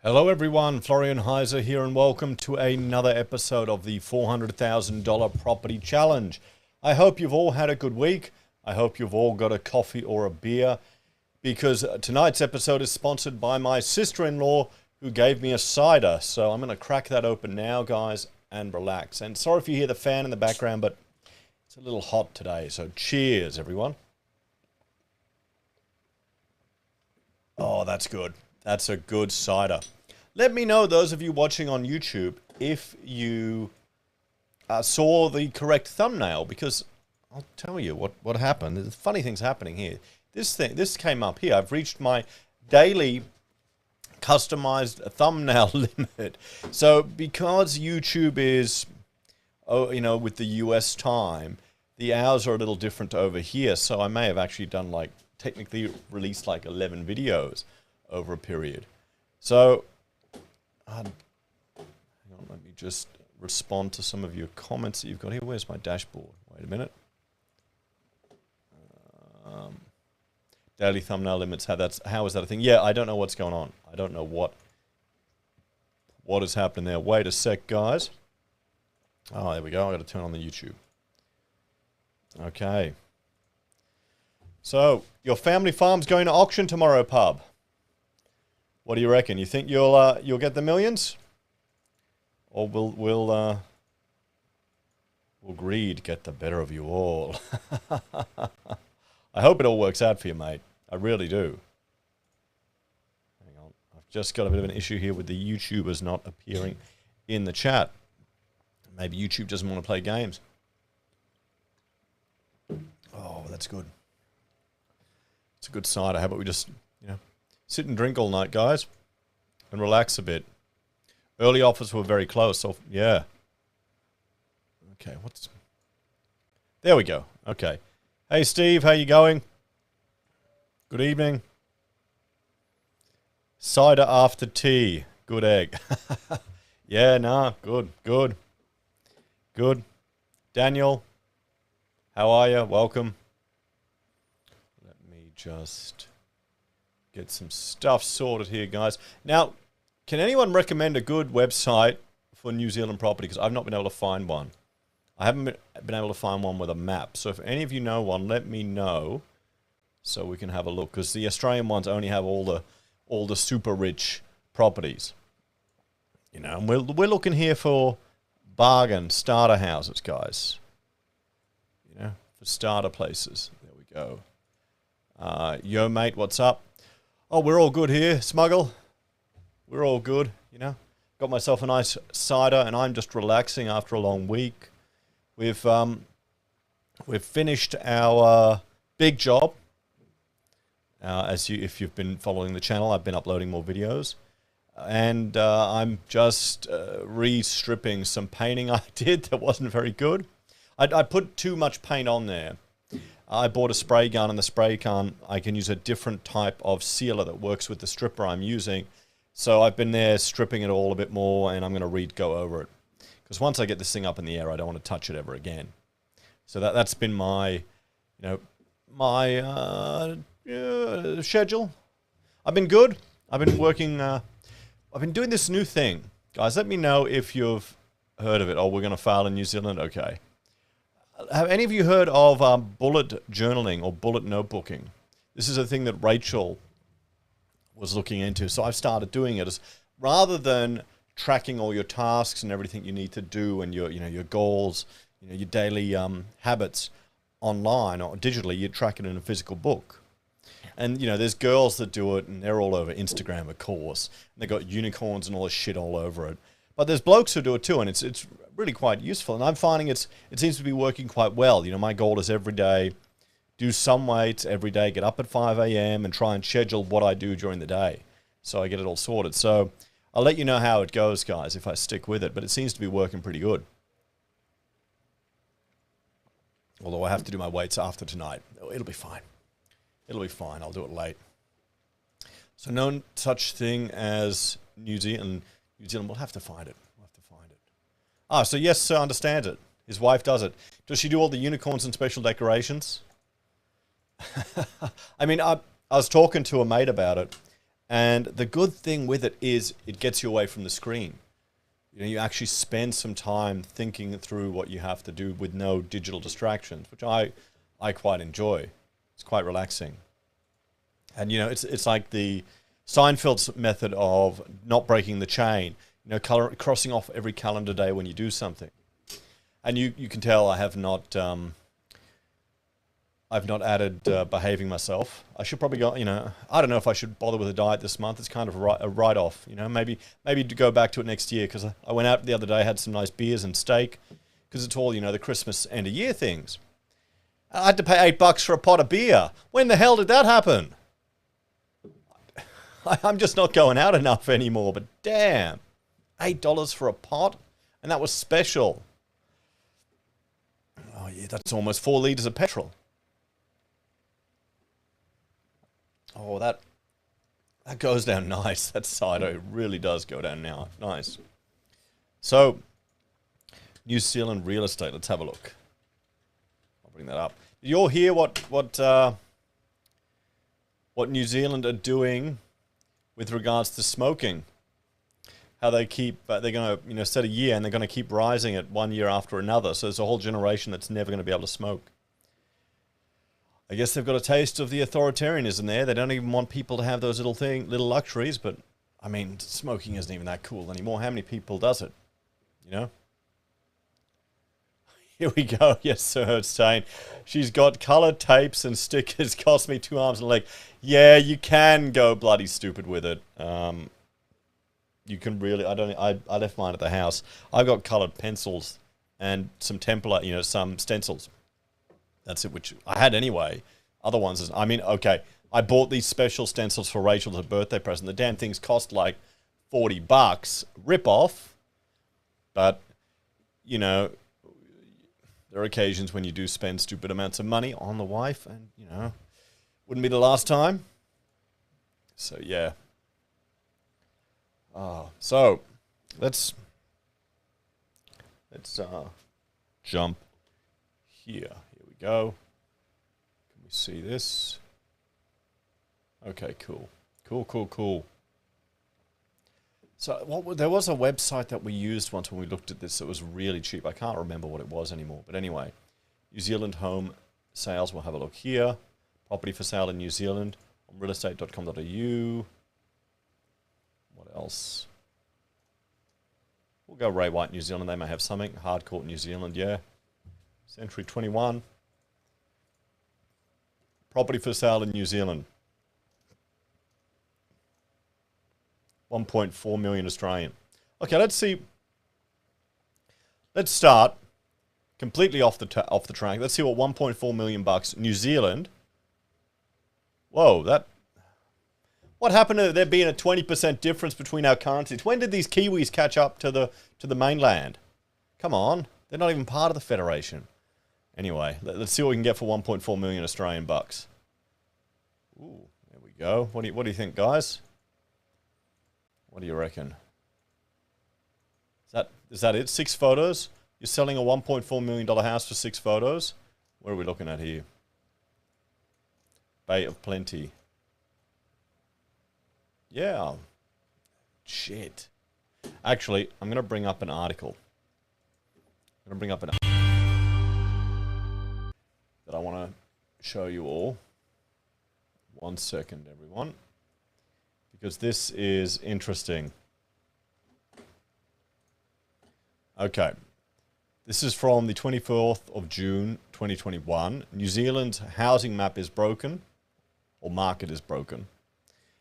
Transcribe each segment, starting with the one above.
Hello everyone, Florian Heise here and welcome to another episode of the $400,000 Property Challenge. I hope you've all had a good week. I hope you've all got a coffee or a beer because tonight's episode is sponsored by my sister-in-law who gave me a cider. So I'm going to crack that open now, guys, and relax. And sorry if you hear the fan in the background, but it's a little hot today. So cheers, everyone. Oh, that's good. That's a good cider. Let me know, those of you watching on YouTube, if you saw the correct thumbnail, because I'll tell you what happened. There's funny things happening here. This came up here. I've reached my daily customized thumbnail limit. So because YouTube is, with the US time, the hours are a little different over here. So I may have actually done technically released 11 videos over a period. So, hang on, let me just respond to some of your comments that you've got here. Where's my dashboard? Wait a minute. Daily thumbnail limits, how is that a thing? Yeah, I don't know what's going on. I don't know what has happened there. Wait a sec, guys. Oh, there we go. I got to turn on the YouTube. Okay. So, your family farm's going to auction tomorrow, pub. What do you reckon? You think you'll get the millions, or will greed get the better of you all? I hope it all works out for you, mate. I really do. Hang on, I've just got a bit of an issue here with the YouTubers not appearing in the chat. Maybe YouTube doesn't want to play games. Oh, that's good. It's a good cider. How about we just, sit and drink all night, guys, and relax a bit. Early offers were very close, so yeah. Okay, there we go. Okay. Hey, Steve, how you going? Good evening. Cider after tea. Good egg. Yeah, nah, good. Daniel, how are you? Welcome. Let me just get some stuff sorted here, guys. Now, can anyone recommend a good website for New Zealand property? Because I've not been able to find one. I haven't been able to find one with a map. So if any of you know one, let me know so we can have a look. Because the Australian ones only have all the super rich properties. And we're looking here for bargain starter houses, guys. For starter places. There we go. Yo, mate, what's up? Oh, we're all good here, Smuggle. We're all good, Got myself a nice cider, and I'm just relaxing after a long week. We've finished our big job. If you've been following the channel, I've been uploading more videos, and I'm just re-stripping some painting I did that wasn't very good. I put too much paint on there. I bought a spray gun, and the spray gun, I can use a different type of sealer that works with the stripper I'm using. So I've been there stripping it all a bit more, and I'm going to go over it. Because once I get this thing up in the air, I don't want to touch it ever again. So that's been my, schedule. I've been good. I've been working, I've been doing this new thing. Guys, let me know if you've heard of it. Oh, we're going to fail in New Zealand? Okay. Have any of you heard of bullet journaling or bullet notebooking? This is a thing that Rachel was looking into. So I've started doing it. Rather than tracking all your tasks and everything you need to do and your goals, your daily habits online or digitally, you track it in a physical book. And, there's girls that do it, and they're all over Instagram, of course. And they've got unicorns and all this shit all over it. But there's blokes who do it too, and it's really quite useful. And I'm finding it seems to be working quite well. My goal is every day, do some weights every day, get up at 5 a.m. and try and schedule what I do during the day. So I get it all sorted. So I'll let you know how it goes, guys, if I stick with it. But it seems to be working pretty good. Although I have to do my weights after tonight. It'll be fine. It'll be fine. I'll do it late. So no such thing as New Zealand. We'll have to find it. Ah, so yes, sir understands it. His wife does it. Does she do all the unicorns and special decorations? I mean, I was talking to a mate about it, And the good thing with it is it gets you away from the screen. You know, you actually spend some time thinking through what you have to do with no digital distractions, which I quite enjoy. It's quite relaxing. And, you know, it's like the Seinfeld's method of not breaking the chain, you know, crossing off every calendar day when you do something. And you can tell I have not... I've not added behaving myself. I should probably go, you know, I don't know if I should bother with a diet this month. It's kind of a write-off, you know, maybe to go back to it next year, because I went out the other day, had some nice beers and steak, because it's all, you know, the Christmas end of year things. I had to pay $8 for a pot of beer. When the hell did that happen? I'm just not going out enough anymore, but damn, $8 for a pot? And that was special. Oh yeah, that's almost 4 liters of petrol. Oh, that goes down nice. That cider really does go down now. Nice. So, New Zealand real estate. Let's have a look. I'll bring that up. Did you all hear what New Zealand are doing with regards to smoking? How they keep they're going to, you know, set a year and they're going to keep rising it 1 year after another. So there's a whole generation that's never going to be able to smoke. I guess they've got a taste of the authoritarianism there. They don't even want people to have those little luxuries, but I mean, smoking isn't even that cool anymore. How many people does it? You know? Here we go. Yes, sir. It's saying she's got colored tapes and stickers. Cost me 2 arms and a leg. Yeah, you can go bloody stupid with it. You can really. I left mine at the house. I've got colored pencils and some template. You know, some stencils. That's it, which I had anyway. Other ones, I mean, okay, I bought these special stencils for Rachel as a birthday present. The damn things cost like $40. Rip off. But, you know, there are occasions when you do spend stupid amounts of money on the wife, and, you know, wouldn't be the last time. So, yeah. So, let's jump here. Go. Can we see this? Okay, cool. Cool. So there was a website that we used once when we looked at this that was really cheap. I can't remember what it was anymore. But anyway, New Zealand home sales. We'll have a look here. Property for sale in New Zealand on realestate.com.au. What else? We'll go Ray White New Zealand. They may have something. Hardcourt New Zealand, yeah. Century 21. Property for sale in New Zealand. 1.4 million Australian. Okay, let's see. Let's start completely off the track. Let's see what 1.4 million bucks New Zealand. Whoa, that. What happened to there being a 20% difference between our currencies? When did these Kiwis catch up to the mainland? Come on, they're not even part of the Federation. Anyway, let's see what we can get for 1.4 million Australian bucks. Ooh, there we go. What do you think, guys? What do you reckon? Is that it? 6 photos? You're selling a $1.4 million house for 6 photos? What are we looking at here? Bay of Plenty. Yeah. Shit. Actually, I'm going to bring up an article. I'm going to bring up an that I want to show you all. 1 second, everyone. Because this is interesting. Okay. This is from the 24th of June, 2021. New Zealand's housing map is broken, or market is broken.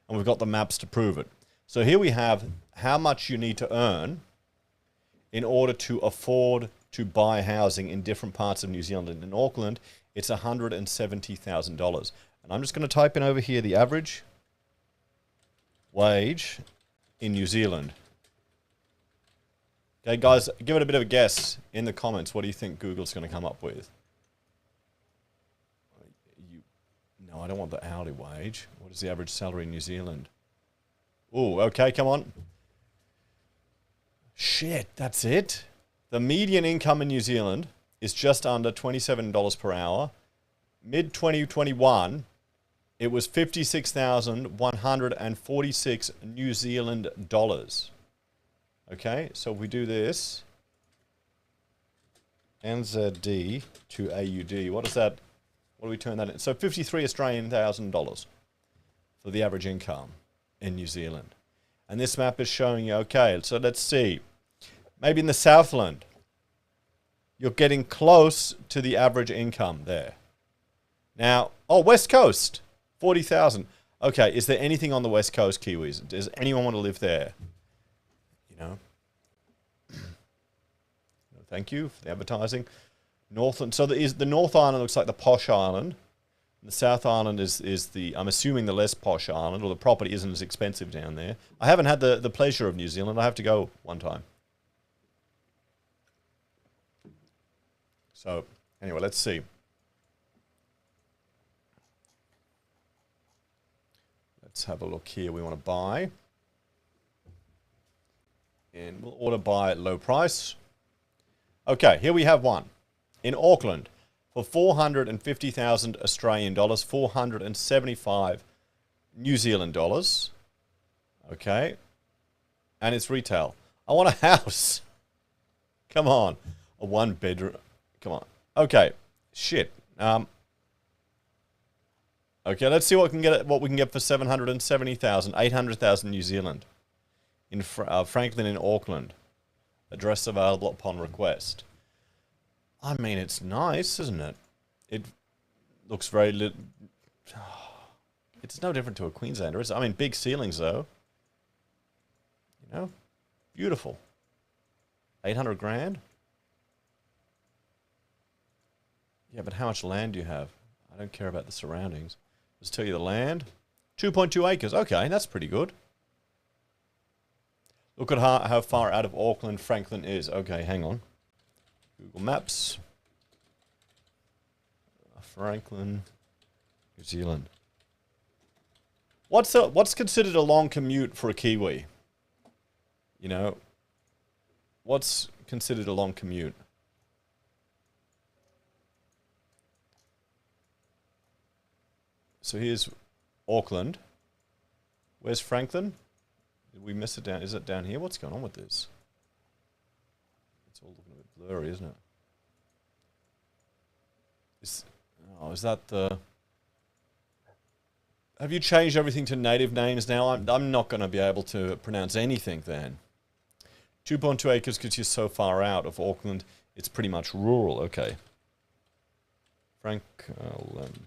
And we've got the maps to prove it. So here we have how much you need to earn in order to afford to buy housing in different parts of New Zealand. And in Auckland, it's $170,000. And I'm just going to type in over here the average wage in New Zealand. Okay, guys, give it a bit of a guess in the comments. What do you think Google's going to come up with? No, I don't want the hourly wage. What is the average salary in New Zealand? Oh, okay, come on. Shit, that's it. The median income in New Zealand is just under $27 per hour. Mid-2021, it was 56,146 New Zealand dollars. Okay, so if we do this, NZD to AUD, what is that? What do we turn that in? So 53 Australian thousand dollars for the average income in New Zealand. And this map is showing you, okay, so let's see. Maybe in the Southland, you're getting close to the average income there. Now, oh, West Coast, 40,000. Okay, is there anything on the West Coast, Kiwis? Does anyone want to live there? You know? Thank you for the advertising. Northland. So the North Island looks like the posh island. The South Island is the, I'm assuming, the less posh island, or the property isn't as expensive down there. I haven't had the pleasure of New Zealand. I have to go one time. So, anyway, let's see. Let's have a look here. We want to buy. And we'll order buy at low price. Okay, here we have one. In Auckland, for 450,000 Australian dollars, 475 New Zealand dollars. Okay. And it's retail. I want a house. Come on. A one bedroom. Come on. Okay. Shit. Okay, let's see what we can get for 770,000, 800,000 New Zealand in Franklin in Auckland. Address available upon request. I mean, it's nice, isn't it? It looks very it's no different to a Queenslander, is it? I mean, big ceilings though. You know, beautiful. 800 grand. Yeah, but how much land do you have? I don't care about the surroundings. Let's tell you the land. 2.2 acres. Okay, that's pretty good. Look at how far out of Auckland Franklin is. Okay, hang on. Google Maps. Franklin, New Zealand. What's considered a long commute for a Kiwi? You know, what's considered a long commute? So here's Auckland. Where's Franklin? Did we miss it down? Is it down here? What's going on with this? It's all looking a bit blurry, isn't it? Is that the... Have you changed everything to native names now? I'm not going to be able to pronounce anything then. 2.2 acres because you're so far out of Auckland. It's pretty much rural. Okay. Franklin.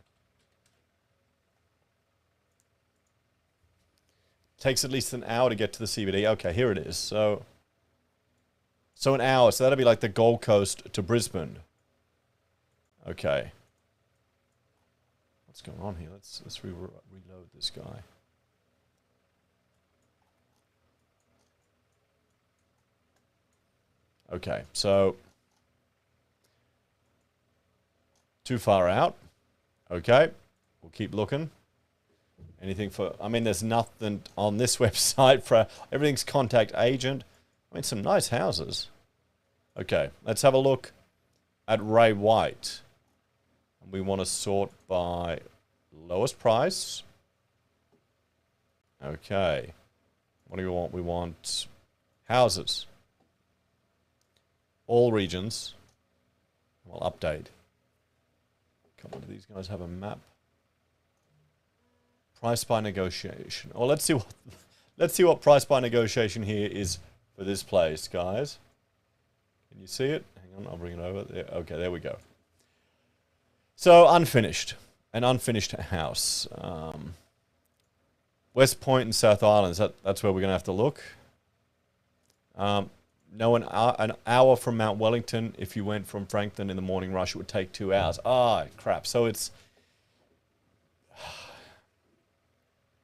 Takes at least an hour to get to the CBD. Okay, here it is. So an hour. So that'll be like the Gold Coast to Brisbane. Okay. What's going on here? Let's reload this guy. Okay, so too far out. Okay, we'll keep looking. Anything for, I mean, there's nothing on this website for, everything's contact agent. I mean, some nice houses. Okay, let's have a look at Ray White. And we want to sort by lowest price. Okay. What do we want? We want houses. All regions. We'll update. Come on, do these guys have a map? Price by negotiation. Oh, let's see what price by negotiation here is for this place, guys. Can you see it? Hang on, I'll bring it over. There. Okay, there we go. So unfinished, an unfinished house. West Point and South Island. That's where we're gonna have to look. No, an hour from Mount Wellington. If you went from Franklin in the morning rush, it would take 2 hours. Ah, crap. So it's...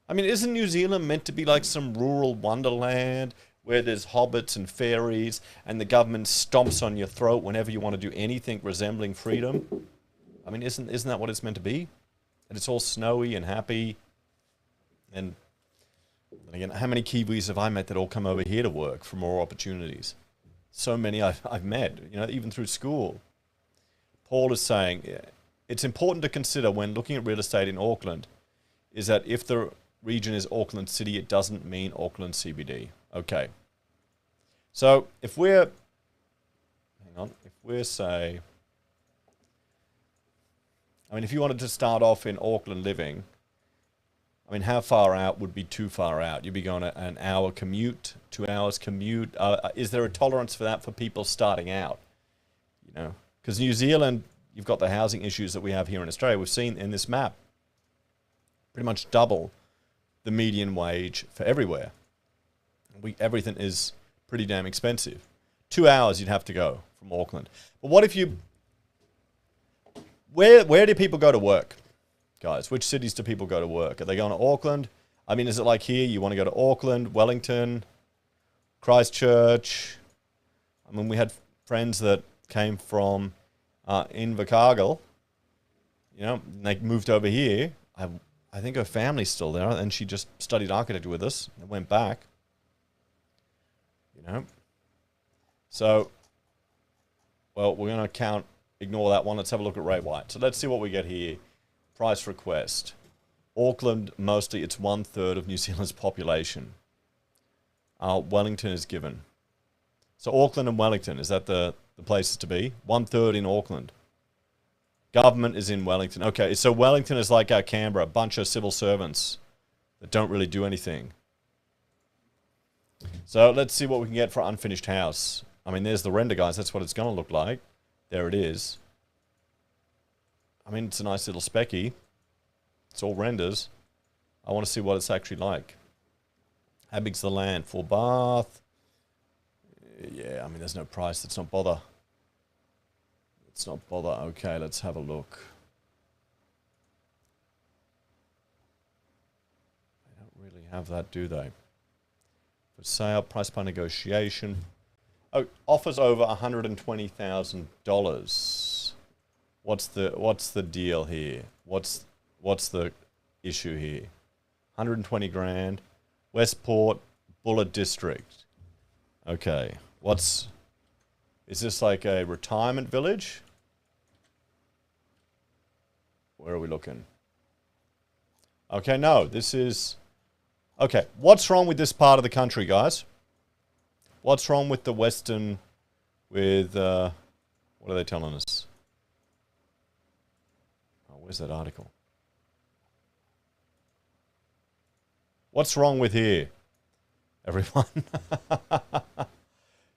I mean, isn't New Zealand meant to be like some rural wonderland where there's hobbits and fairies and the government stomps on your throat whenever you want to do anything resembling freedom? I mean, isn't that what it's meant to be? And it's all snowy and happy. And again, how many Kiwis have I met that all come over here to work for more opportunities? So many I've met, you know, even through school. Paul is saying, it's important to consider when looking at real estate in Auckland, is that if the region is Auckland City, it doesn't mean Auckland CBD. Okay. So if we're, say, I mean, if you wanted to start off in Auckland living, I mean, how far out would be too far out? You'd be going an hour commute, 2 hours commute. Is there a tolerance for that for people starting out? You know, because New Zealand, you've got the housing issues that we have here in Australia. We've seen in this map pretty much double the median wage for everywhere. Everything is pretty damn expensive. 2 hours you'd have to go from Auckland. But what if you... Where do people go to work, guys? Which cities do people go to work? Are they going to Auckland? I mean, is it like here, you want to go to Auckland, Wellington, Christchurch? I mean, we had friends that came from Invercargill, you know, and they moved over here. I think her family's still there, and she just studied architecture with us and went back. You know? So, well, we're going to ignore that one. Let's have a look at rate white. So let's see what we get here. Price request. Auckland, mostly it's 1/3 of New Zealand's population. Wellington is given. So Auckland and Wellington, is that the places to be? 1/3 in Auckland. Government is in Wellington. Okay, so Wellington is like our Canberra, a bunch of civil servants that don't really do anything. So let's see what we can get for unfinished house. I mean, there's the render, guys. That's what it's going to look like. There it is. I mean, it's a nice little specky. It's all renders. I want to see what it's actually like. How big's the land? 4 bath. Yeah, I mean, there's no price. Let's not bother. Let's not bother. Okay, let's have a look. They don't really have that, do they? For sale, price by negotiation. Oh, offers over $120,000. What's the deal here? What's the issue here? 120 grand. Westport, Bulla District. Okay. Is this like a retirement village? Where are we looking? Okay, no, this is... Okay, what's wrong with this part of the country, guys? What's wrong with the Western... What are they telling us? Oh, where's that article? What's wrong with here, everyone?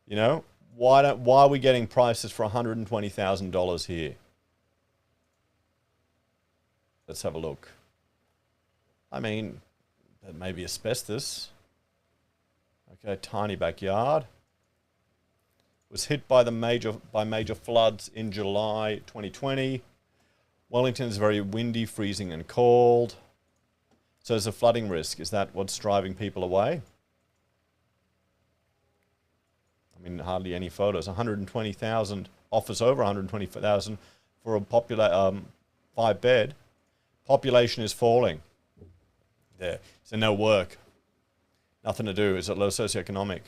You know, why are we getting prices for $120,000 here? Let's have a look. I mean, that may be asbestos. Okay, tiny backyard. Was hit by major floods in July 2020. Wellington is very windy, freezing, and cold. So there's a flooding risk. Is that what's driving people away? I mean, hardly any photos. 120,000 offers over 120,000 for a popular 5-bed. Population is falling. There. So no work. Nothing to do. It's a low socioeconomic.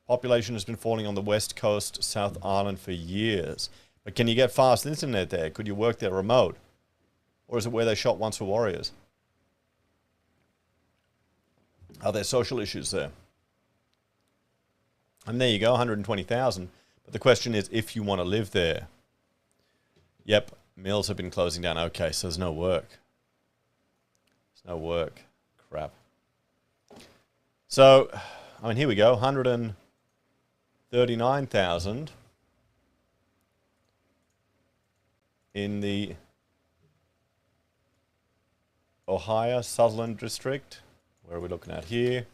Population has been falling on the west coast, South Island for years. But can you get fast internet there? Could you work there remote? Or is it where they shot Once for Warriors? Are there social issues there? And there you go, 120,000. But the question is, if you want to live there. Yep, mills have been closing down. Okay, so there's no work. There's no work. Crap. So, I mean, here we go, 139,000 in the Ohio Sutherland district. Where are we looking at here?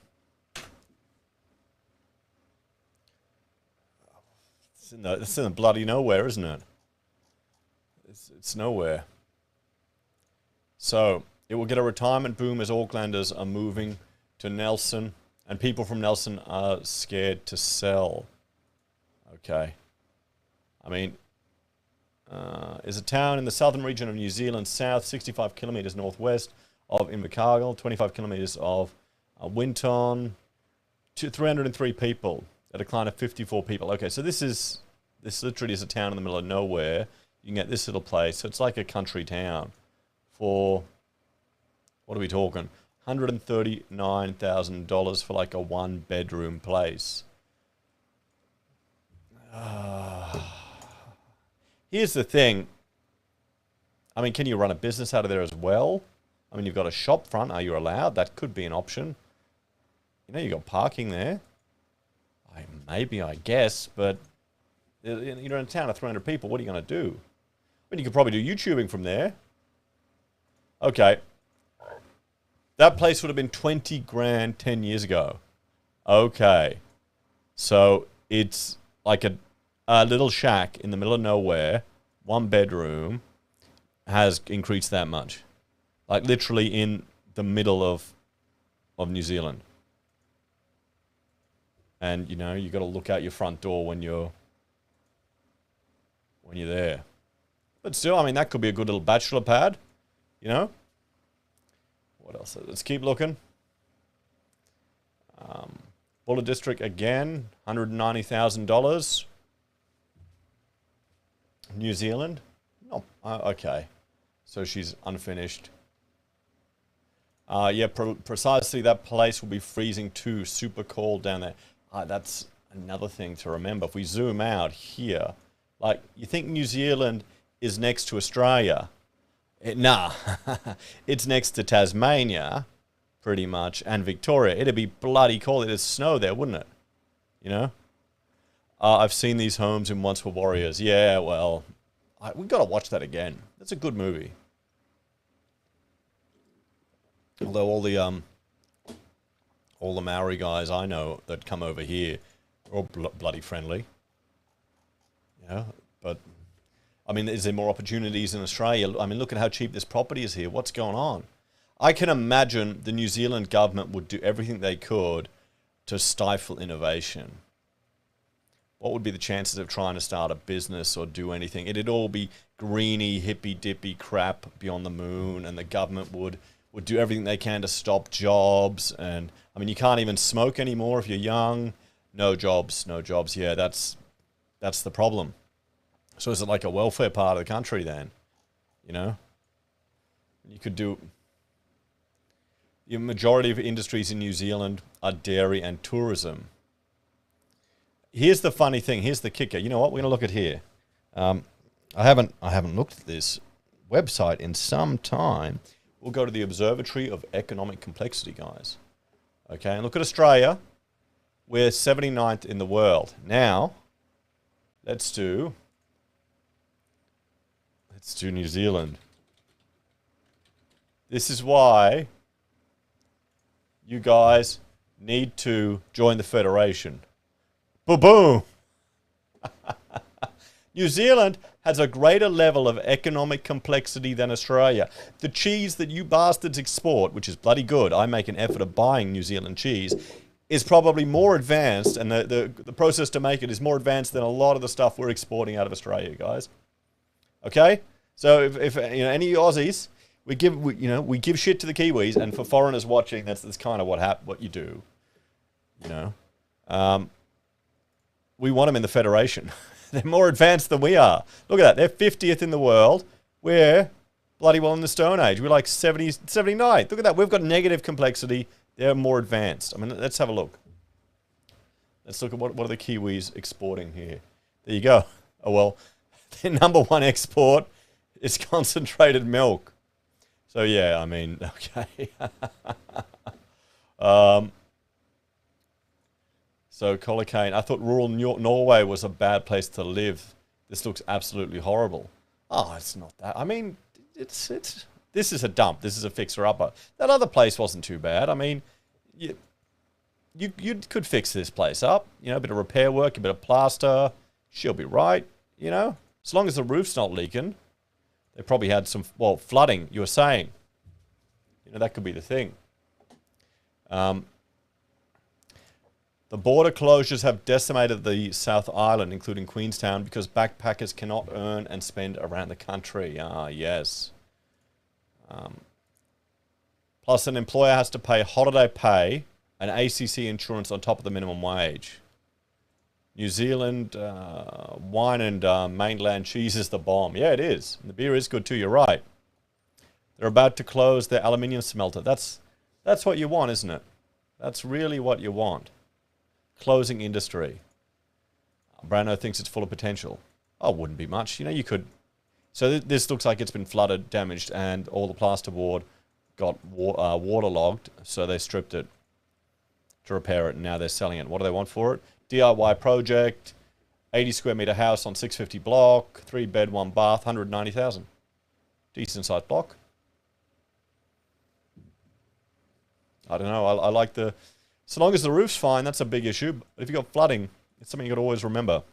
It's in the bloody nowhere, isn't it? It's nowhere. So it will get a retirement boom as Aucklanders are moving to Nelson, and people from Nelson are scared to sell. Okay. I mean, is a town in the southern region of New Zealand, south, 65 kilometres northwest of Invercargill, 25 kilometres of Winton, 303 people, a decline of 54 people. Okay, so this literally is a town in the middle of nowhere. You can get this little place. So it's like a country town for What are we talking? $139,000 for like a 1-bedroom place. Here's the thing. I mean, can you run a business out of there as well? I mean, you've got a shop front. Are you allowed? That could be an option. You know, you've got parking there. Maybe, I guess, but you're in a town of 300 people. What are you going to do? I mean, you could probably do YouTubing from there. Okay. That place would have been 20 grand 10 years ago. Okay. So it's like a little shack in the middle of nowhere, 1 bedroom, has increased that much. Like literally in the middle of New Zealand. And, you know, you got to look out your front door when you're there. But still, I mean, that could be a good little bachelor pad, you know? What else? Let's keep looking. Buller District again, $190,000. New Zealand? No, okay. So she's unfinished. Yeah, precisely that place will be freezing too. Super cold down there. That's another thing to remember. If we zoom out here, like, you think New Zealand is next to Australia? Nah, it's next to Tasmania, pretty much, and Victoria. It'd be bloody cold. It'd snow there, wouldn't it? You know? I've seen these homes in Once Were Warriors. Yeah, well, we've got to watch that again. That's a good movie. Although all the Maori guys I know that come over here are all bloody friendly. Yeah, but I mean, is there more opportunities in Australia? I mean, look at how cheap this property is here. What's going on? I can imagine the New Zealand government would do everything they could to stifle innovation. What would be the chances of trying to start a business or do anything? It'd all be greeny, hippy-dippy crap beyond the moon, and the government would do everything they can to stop jobs. And, I mean, you can't even smoke anymore if you're young. No jobs, no jobs. Yeah, that's the problem. So is it like a welfare part of the country then? You know? You could do... The majority of industries in New Zealand are dairy and tourism. Here's the funny thing. Here's the kicker. You know what? We're going to look at here. I haven't looked at this website in some time. We'll go to the Observatory of Economic Complexity, guys. Okay, and look at Australia. We're 79th in the world. Now, let's do New Zealand. This is why you guys need to join the Federation. Boom! New Zealand has a greater level of economic complexity than Australia. The cheese that you bastards export, which is bloody good, I make an effort of buying New Zealand cheese, is probably more advanced, and the process to make it is more advanced than a lot of the stuff we're exporting out of Australia, guys. Okay? So if you know, any Aussies, we give shit to the Kiwis, and for foreigners watching, that's kind of what you do. You know? We want them in the Federation. They're more advanced than we are. Look at that. They're 50th in the world. We're bloody well in the Stone Age. We're like 79th. Look at that. We've got negative complexity. They're more advanced. I mean, let's have a look. Let's look at what are the Kiwis exporting here. There you go. Oh, well, their number one export is concentrated milk. So, yeah, I mean, okay. So, Colocane, I thought rural Norway was a bad place to live. This looks absolutely horrible. Oh, it's not that. I mean, this is a dump. This is a fixer-upper. That other place wasn't too bad. I mean, you could fix this place up. You know, a bit of repair work, a bit of plaster. She'll be right, you know. As long as the roof's not leaking. They probably had some, well, flooding, you were saying. You know, that could be the thing. The border closures have decimated the South Island, including Queenstown, because backpackers cannot earn and spend around the country. Ah, yes. Plus, an employer has to pay holiday pay and ACC insurance on top of the minimum wage. New Zealand wine and mainland cheese is the bomb. Yeah, it is. And the beer is good too, you're right. They're about to close their aluminium smelter. That's what you want, isn't it? That's really what you want. Closing industry. Brando thinks it's full of potential. Oh, wouldn't be much. You know, you could... So this looks like it's been flooded, damaged, and all the plasterboard got waterlogged, so they stripped it to repair it, and now they're selling it. What do they want for it? DIY project, 80 square meter house on 650 block, 3 bed, 1 bath, 190,000. Decent sized block. I don't know. I like the... So long as the roof's fine, that's a big issue. But if you've got flooding, it's something you've got to always remember.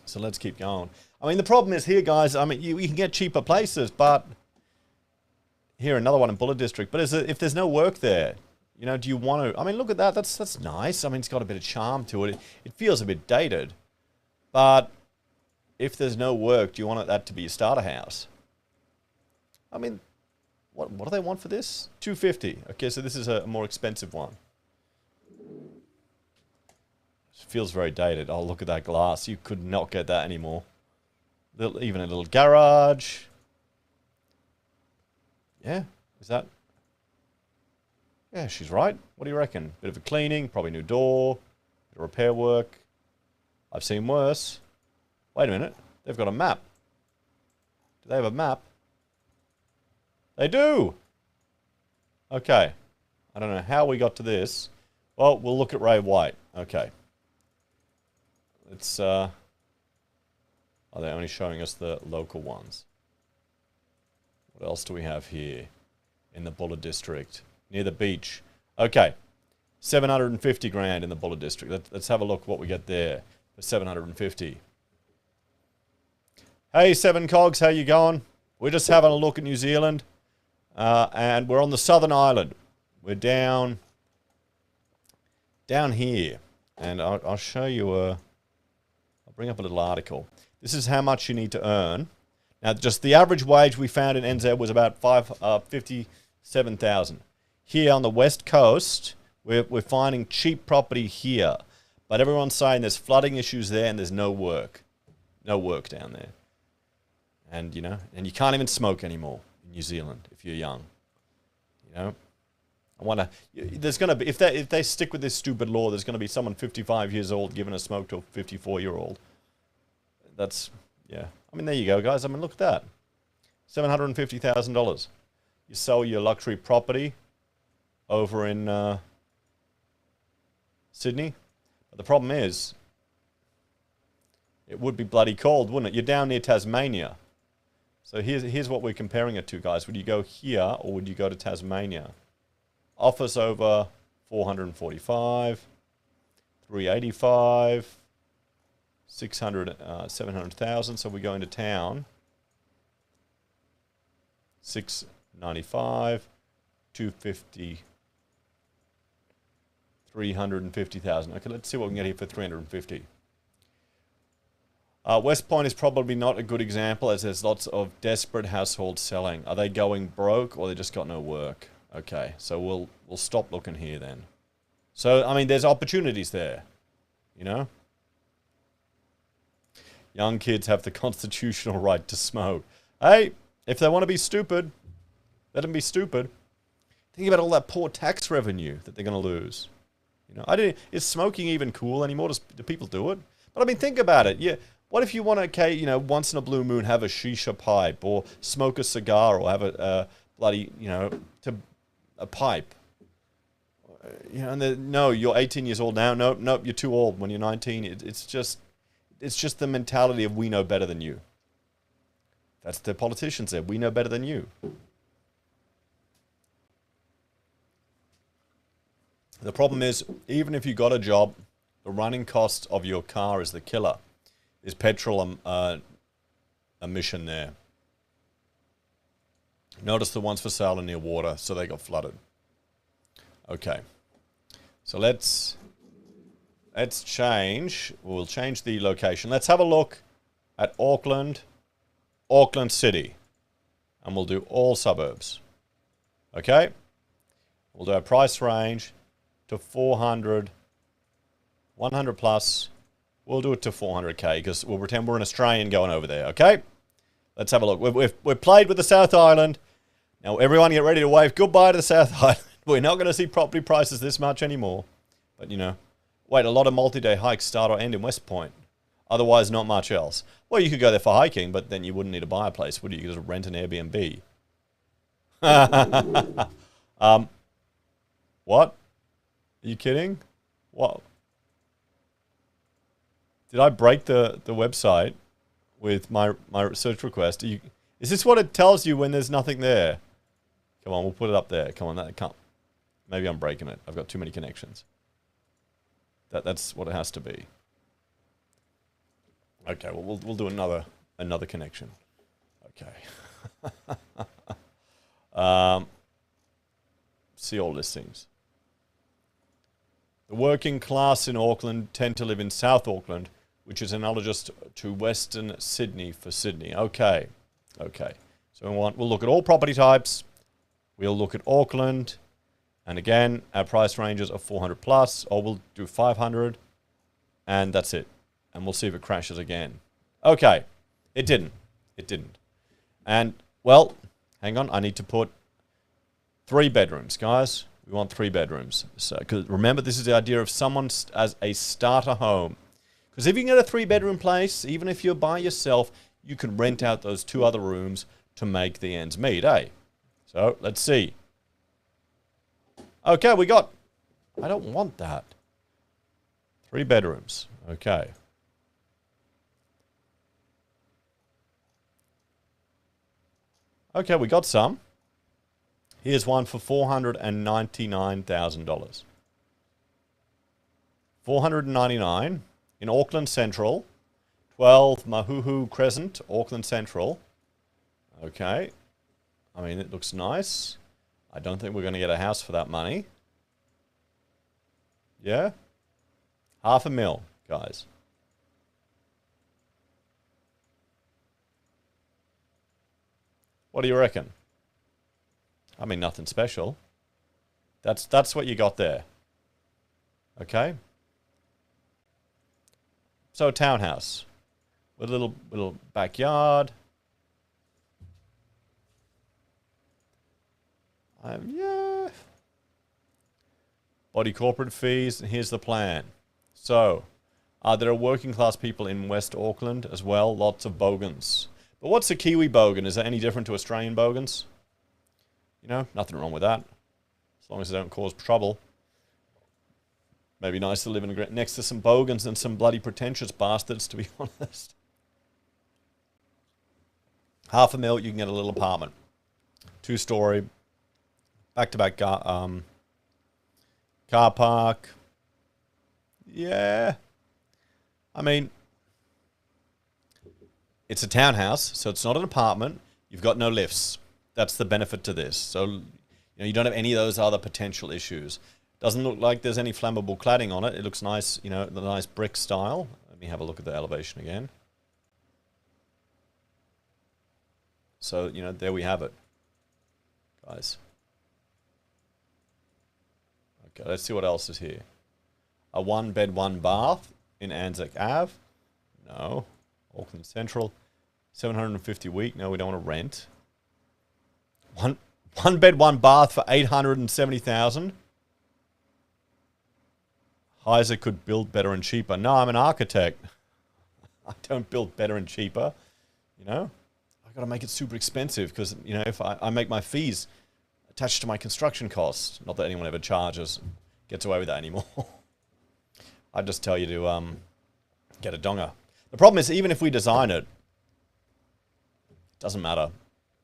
So let's keep going. I mean, the problem is here, guys, I mean, you can get cheaper places, but... Here, another one in Bullet District. But if there's no work there, you know, do you want to... I mean, look at that. That's nice. I mean, it's got a bit of charm to it. It feels a bit dated. But if there's no work, do you want that to be your starter house? I mean... What do they want for this? $250. Okay, so this is a more expensive one. It feels very dated. Oh, look at that glass. You could not get that anymore. Even a little garage. Yeah, is that... Yeah, she's right. What do you reckon? Bit of a cleaning, probably new door, bit of repair work. I've seen worse. Wait a minute. They've got a map. Do they have a map? They do! Okay. I don't know how we got to this. Well, we'll look at Ray White. Okay. Let's, are they only showing us the local ones? What else do we have here? In the Bullet District. Near the beach. Okay. 750 grand in the Bullet District. Let's have a look what we get there for 750. Hey, Seven Cogs, how you going? We're just having a look at New Zealand. And we're on the Southern Island. We're down here. And I'll show you I'll bring up a little article. This is how much you need to earn. Now, just the average wage we found in NZ was about 57,000. Here on the West Coast, we're finding cheap property here. But everyone's saying there's flooding issues there and there's no work. No work down there. And, you know, and you can't even smoke anymore. New Zealand, if you're young, you know, I wonder. There's going to be if they stick with this stupid law, there's going to be someone 55 years old giving a smoke to a 54-year-old. That's yeah. I mean, there you go, guys. I mean, look at that, $750,000. You sell your luxury property over in Sydney, but the problem is, it would be bloody cold, wouldn't it? You're down near Tasmania. So here's what we're comparing it to, guys. Would you go here or would you go to Tasmania? Office over 445, 385, 600, 700,000. So we're going to town. 695, 250, 350,000. Okay, let's see what we can get here for 350. West Point is probably not a good example as there's lots of desperate households selling. Are they going broke or they just got no work? Okay, so we'll stop looking here then. So, I mean, there's opportunities there, you know? Young kids have the constitutional right to smoke. Hey, if they want to be stupid, let them be stupid. Think about all that poor tax revenue that they're going to lose. You know, is smoking even cool anymore? Do people do it? But I mean, think about it. Yeah. What if you want to, okay, you know, once in a blue moon have a shisha pipe or smoke a cigar or have a bloody, you know, a pipe? You know, and no, you're 18 years old now. Nope, you're too old when you're 19. It's just the mentality of we know better than you. That's the politicians there. We know better than you. The problem is, even if you got a job, the running cost of your car is the killer. Is petrol emission there. Notice the ones for sale are near water, so they got flooded. Okay. So let's change. We'll change the location. Let's have a look at Auckland City. And we'll do all suburbs. Okay? We'll do our price range to 400, 100 plus. We'll do it to 400k because we'll pretend we're an Australian going over there, okay? Let's have a look. We've played with the South Island. Now, everyone get ready to wave goodbye to the South Island. We're not going to see property prices this much anymore. But, you know, wait, a lot of multi-day hikes start or end in West Point. Otherwise, not much else. Well, you could go there for hiking, but then you wouldn't need to buy a place, would you? You could just rent an Airbnb. What? Are you kidding? What? Did I break the website with my search request? Is this what it tells you when there's nothing there? Come on, we'll put it up there. Come on, that can't. Maybe I'm breaking it. I've got too many connections. That's what it has to be. Okay, well we'll do another connection. Okay. See all listings. The working class in Auckland tend to live in South Auckland, which is analogous to Western Sydney for Sydney. Okay. Okay. So we'll look at all property types. We'll look at Auckland. And again, our price ranges are 400 plus, or we'll do 500. And that's it. And we'll see if it crashes again. Okay. It didn't. It didn't. And, well, hang on. I need to put 3 bedrooms, guys. We want 3 bedrooms. So, because remember, this is the idea of someone as a starter home. Because if you can get a 3-bedroom place, even if you're by yourself, you can rent out those 2 other rooms to make the ends meet, eh? So, let's see. Okay, we got... I don't want that. 3 bedrooms. Okay. Okay, we got some. Here's one for $499,000. $499 in Auckland Central, 12 Mahuhu Crescent, Auckland Central. Okay. I mean, it looks nice. I don't think we're going to get a house for that money. Yeah? $500,000, guys. What do you reckon? I mean, nothing special. That's what you got there. Okay? So a townhouse with a little backyard. Yeah. Body corporate fees, and here's the plan. So, there are working class people in West Auckland as well. Lots of bogans. But what's a Kiwi bogan? Is that any different to Australian bogans? You know, nothing wrong with that. As long as they don't cause trouble. Maybe nice to live next to some bogans and some bloody pretentious bastards, to be honest. $500,000, you can get a little apartment. 2-story, back-to-back car park. Yeah. I mean, it's a townhouse, so it's not an apartment. You've got no lifts. That's the benefit to this. So, you know, you don't have any of those other potential issues. Doesn't look like there's any flammable cladding on it. It looks nice, you know, the nice brick style. Let me have a look at the elevation again. So, you know, there we have it, guys. Okay, let's see what else is here. A 1-bed, 1-bath in Anzac Ave. No. Auckland Central. $750 a week. No, we don't want to rent. One bed, 1-bath for $870,000. Heise could build better and cheaper. No, I'm an architect. I don't build better and cheaper. You know, I've got to make it super expensive because, you know, if I make my fees attached to my construction costs. Not that anyone ever gets away with that anymore. I just tell you to get a donga. The problem is, even if we design it, it doesn't matter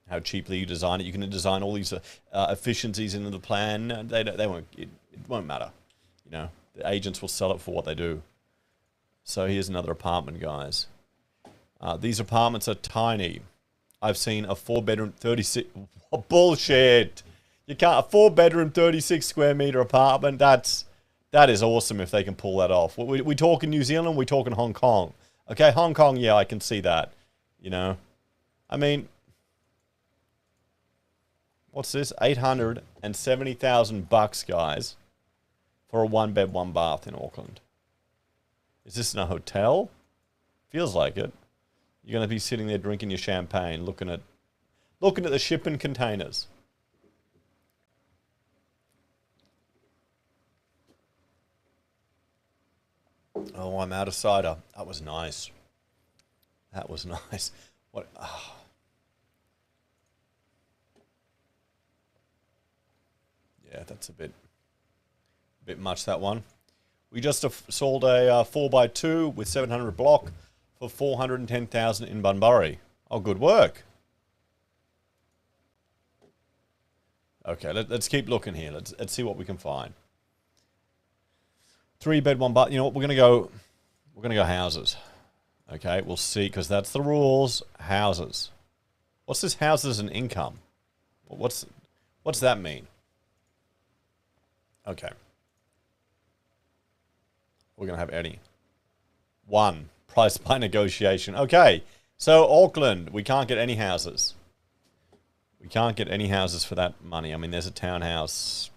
how cheaply you design it. You can design all these efficiencies into the plan. They won't. It won't matter. You know, the agents will sell it for what they do. So here's another apartment, guys. These apartments are tiny. I've seen a 4-bedroom 36. Bullshit. You can't. A 4-bedroom 36 square meter apartment. That is awesome if they can pull that off. We talking New Zealand. We talking Hong Kong. Okay, Hong Kong. Yeah, I can see that. You know, I mean, what's this? $870,000, guys, for a 1-bed, 1-bath in Auckland. Is this in a hotel? Feels like it. You're going to be sitting there drinking your champagne, looking at the shipping containers. Oh, I'm out of cider. That was nice. That was nice. What? Oh. Yeah, that's a bit much, that one. We just sold a 4x2 with 700 block for 410,000 in Bunbury. Oh, good work. Okay, let's keep looking here. Let's see what we can find. 3-bed, 1 bath. You know what? We're gonna go houses. Okay, we'll see, because that's the rules. Houses. What's this houses and income? What's that mean? Okay. We're going to have Eddie. 1. Price by negotiation. Okay. So, Auckland, we can't get any houses. We can't get any houses for that money. I mean, there's a townhouse.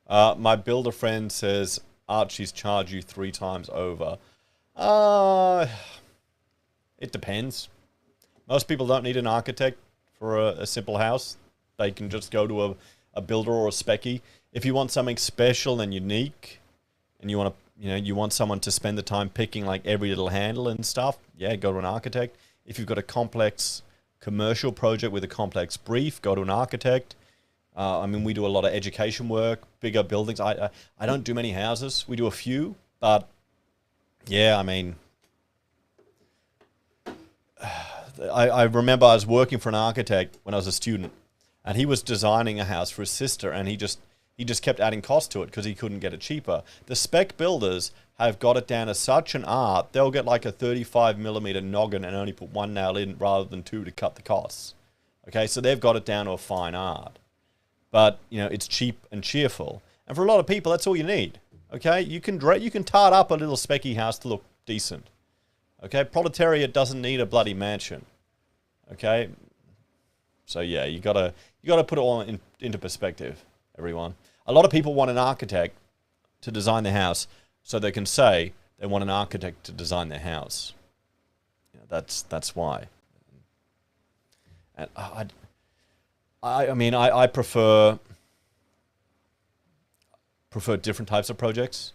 My builder friend says Archie's charge you 3 times over. It depends. Most people don't need an architect for a simple house. They can just go to a builder or a speccey. If you want something special and unique, and you want someone to spend the time picking like every little handle and stuff, yeah, go to an architect. If you've got a complex commercial project with a complex brief, go to an architect. I mean, we do a lot of education work, bigger buildings. I don't do many houses. We do a few, but yeah, I mean, I remember I was working for an architect when I was a student, and he was designing a house for his sister, and he just kept adding cost to it because he couldn't get it cheaper. The spec builders have got it down as such an art. They'll get like a 35mm noggin and only put 1 nail in rather than 2 to cut the costs. Okay, so they've got it down to a fine art. But, you know, it's cheap and cheerful. And for a lot of people, that's all you need. Okay, you can tart up a little specky house to look decent. Okay, proletariat doesn't need a bloody mansion. Okay, so yeah, you gotta put it all into perspective, everyone. A lot of people want an architect to design their house, so they can say they want an architect to design their house. You know, that's why. And I mean, I prefer different types of projects.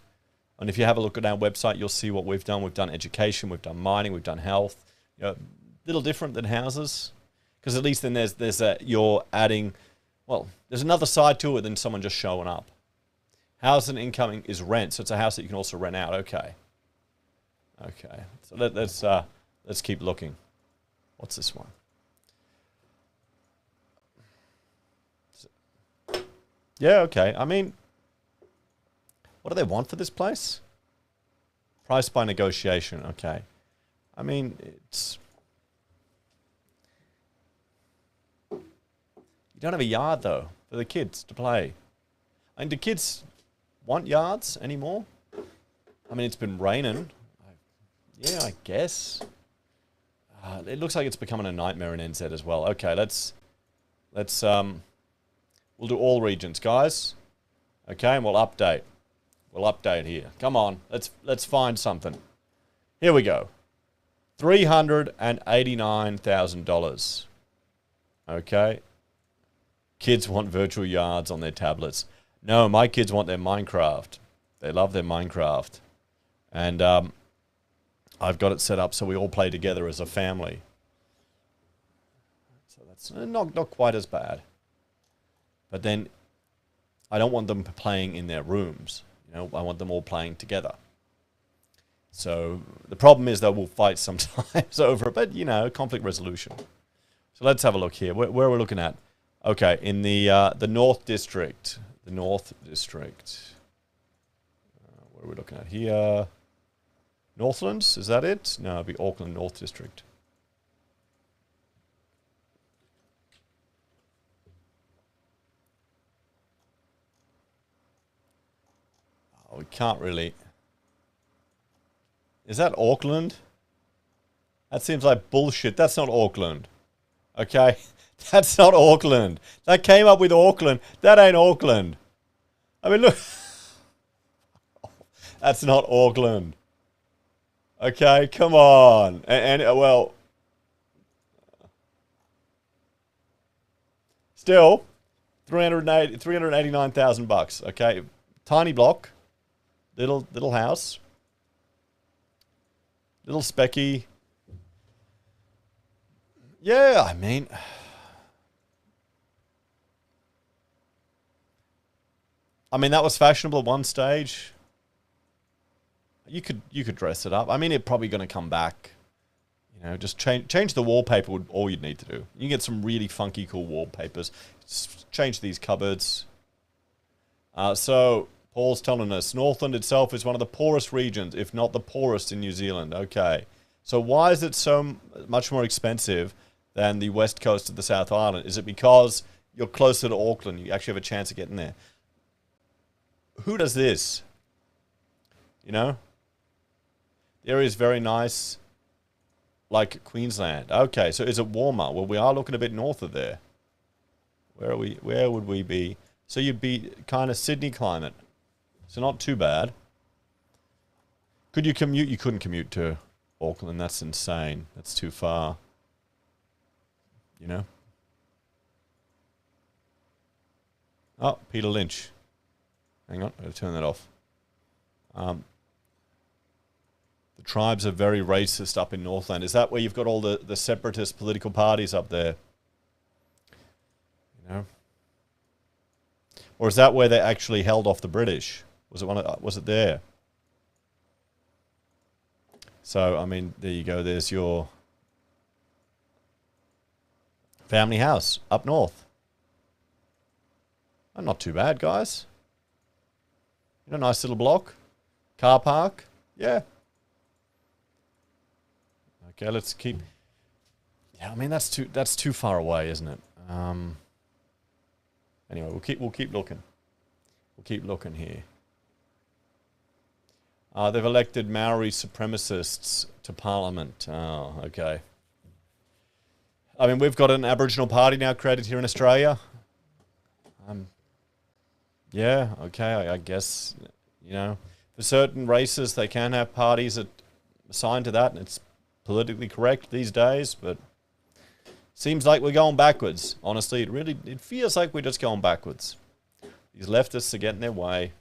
And if you have a look at our website, you'll see what we've done. We've done education, we've done mining, we've done health. You know, little different than houses, because at least then you're adding. Well, there's another side to it than someone just showing up. House and incoming is rent, so it's a house that you can also rent out. Okay. So let's keep looking. What's this one? Yeah, okay. I mean, what do they want for this place? Price by negotiation. Okay. I mean, it's... You don't have a yard, though, for the kids to play. I mean, do kids want yards anymore? I mean, it's been raining. Yeah, I guess. It looks like it's becoming a nightmare in NZ as well. Okay, we'll do all regions, guys. Okay, and we'll update. We'll update here. Come on, let's find something. Here we go. $389,000. Okay. Kids want virtual yards on their tablets. No, my kids want their Minecraft. They love their Minecraft. And I've got it set up so we all play together as a family. So that's not quite as bad. But then I don't want them playing in their rooms. You know, I want them all playing together. So the problem is that we'll fight sometimes over it, but you know, conflict resolution. So let's have a look here. Where are we looking at? Okay, in the North District. The North District. What are we looking at here? Northlands, is that it? No, it'd be Auckland North District. Oh, we can't really. Is that Auckland? That seems like bullshit. That's not Auckland. Okay? That's not Auckland. That came up with Auckland. That ain't Auckland. I mean, look. That's not Auckland. Okay, come on. And well, still, 389,000 bucks. Okay, tiny block, little house, little specky. Yeah, I mean, that was fashionable at one stage. You could dress it up. I mean, it's probably going to come back. You know, just change the wallpaper would all you'd need to do. You can get some really funky, cool wallpapers. Just change these cupboards. So Paul's telling us Northland itself is one of the poorest regions, if not the poorest in New Zealand. Okay, so why is it so much more expensive than the west coast of the South Island? Is it because you're closer to Auckland? You actually have a chance of getting there. Who does this? You know, the area is very nice. Like Queensland. Okay, so is it warmer? Well, we are looking a bit north of there. Where are we? Where would we be? So you'd be kind of Sydney climate. So not too bad. Could you commute? You couldn't commute to Auckland. That's insane. That's too far. You know? Oh, Peter Lynch. Hang on, I'll turn that off. The tribes are very racist up in Northland. Is that where you've got all the separatist political parties up there? You know? Or is that where they actually held off the British? Was it there? So, I mean, there you go. There's your family house up north. Oh, not too bad, guys. You know, nice little block. Car park. Yeah. Okay, let's keep... Yeah, I mean, that's too far away, isn't it? Anyway, we'll keep looking. We'll keep looking here. They've elected Maori supremacists to Parliament. Oh, okay. I mean, we've got an Aboriginal party now created here in Australia. Yeah, okay, I guess, you know, for certain races, they can have parties that assigned to that, and it's politically correct these days, but seems like we're going backwards. Honestly, it feels like we're just going backwards. These leftists are getting their way.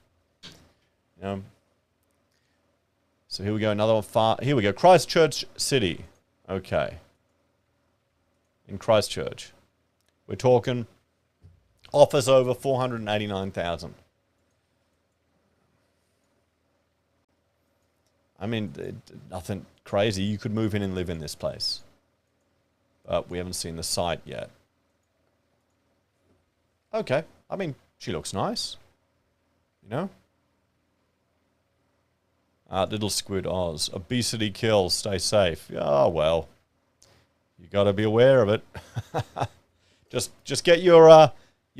You know. So here we go, another one. Here we go, Christchurch City. Okay. In Christchurch. We're talking offers over 489,000. I mean, nothing crazy. You could move in and live in this place. But we haven't seen the site yet. Okay. I mean, she looks nice. You know? Little Squid Oz. Obesity kills. Stay safe. Oh, well. You got to be aware of it. Just get your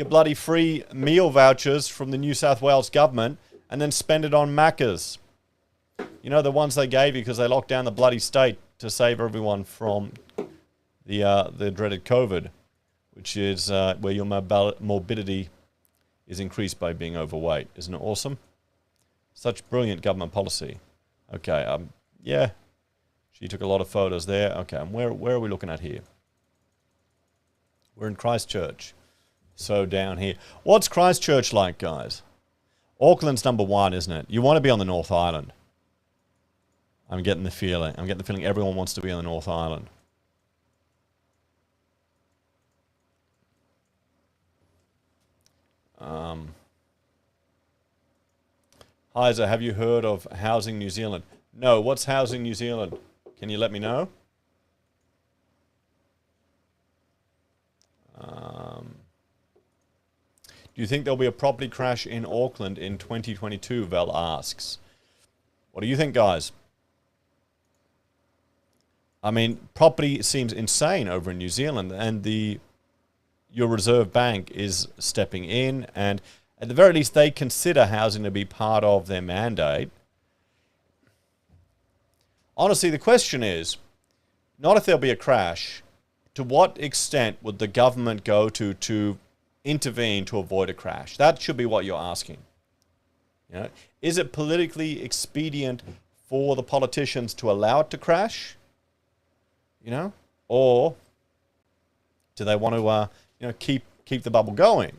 bloody free meal vouchers from the New South Wales government and then spend it on Maccas. You know, the ones they gave you because they locked down the bloody state to save everyone from the dreaded COVID, which is where your morbidity is increased by being overweight. Isn't it awesome? Such brilliant government policy. Okay, yeah. She took a lot of photos there. Okay, and where are we looking at here? We're in Christchurch. So down here. What's Christchurch like, guys? Auckland's number one, isn't it? You want to be on the North Island. I'm getting the feeling everyone wants to be on the North Island. Heise, have you heard of Housing New Zealand? No, what's Housing New Zealand? Can you let me know? Do you think there'll be a property crash in Auckland in 2022? Val asks. What do you think, guys? I mean, property seems insane over in New Zealand, and your Reserve Bank is stepping in, and at the very least, they consider housing to be part of their mandate. Honestly, the question is, not if there'll be a crash, to what extent would the government go to intervene to avoid a crash? That should be what you're asking. You know, is it politically expedient for the politicians to allow it to crash? You know, or do they want to, keep keep the bubble going.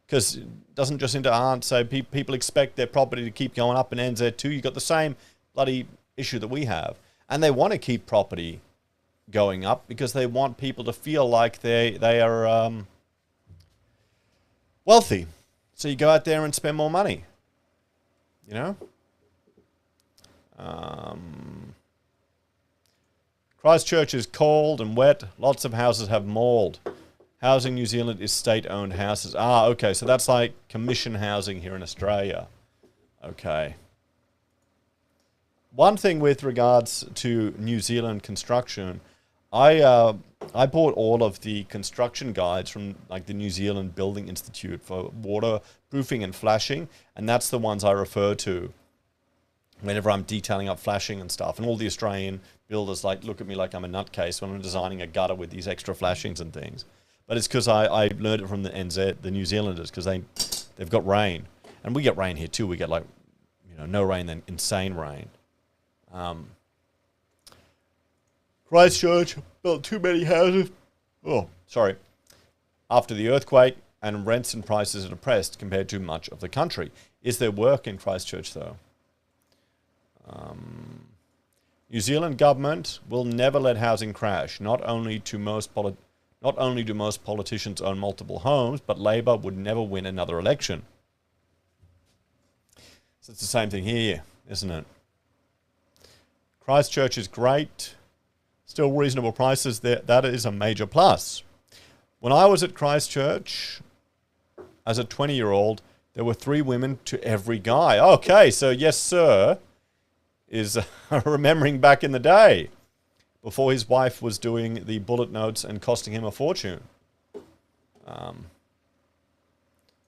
Because it doesn't Jacinda Ardern say people expect their property to keep going up in NZ too? You've got the same bloody issue that we have. And they want to keep property going up because they want people to feel like they are wealthy. So you go out there and spend more money, you know? Christchurch is cold and wet. Lots of houses have mould. Housing New Zealand is state-owned houses. Ah, okay, so that's like commission housing here in Australia. Okay. One thing with regards to New Zealand construction, I bought all of the construction guides from like the New Zealand Building Institute for waterproofing and flashing, and that's the ones I refer to whenever I'm detailing up flashing and stuff. And all the Australian builders like look at me like I'm a nutcase when I'm designing a gutter with these extra flashings and things. But it's because I learned it from the NZ, the New Zealanders, because they've got rain. And we get rain here too. We get like, you know, no rain, then insane rain. Christchurch built too many houses. Oh, sorry. After the earthquake, and rents and prices are depressed compared to much of the country. Is there work in Christchurch though? New Zealand government will never let housing crash. Not only do most politicians own multiple homes, but Labor would never win another election. So it's the same thing here, isn't it? Christchurch is great. Still reasonable prices there. That is a major plus. When I was at Christchurch, as a 20-year-old, there were 3 women to every guy. Okay, so yes, sir, is remembering back in the day, before his wife was doing the bullet notes and costing him a fortune.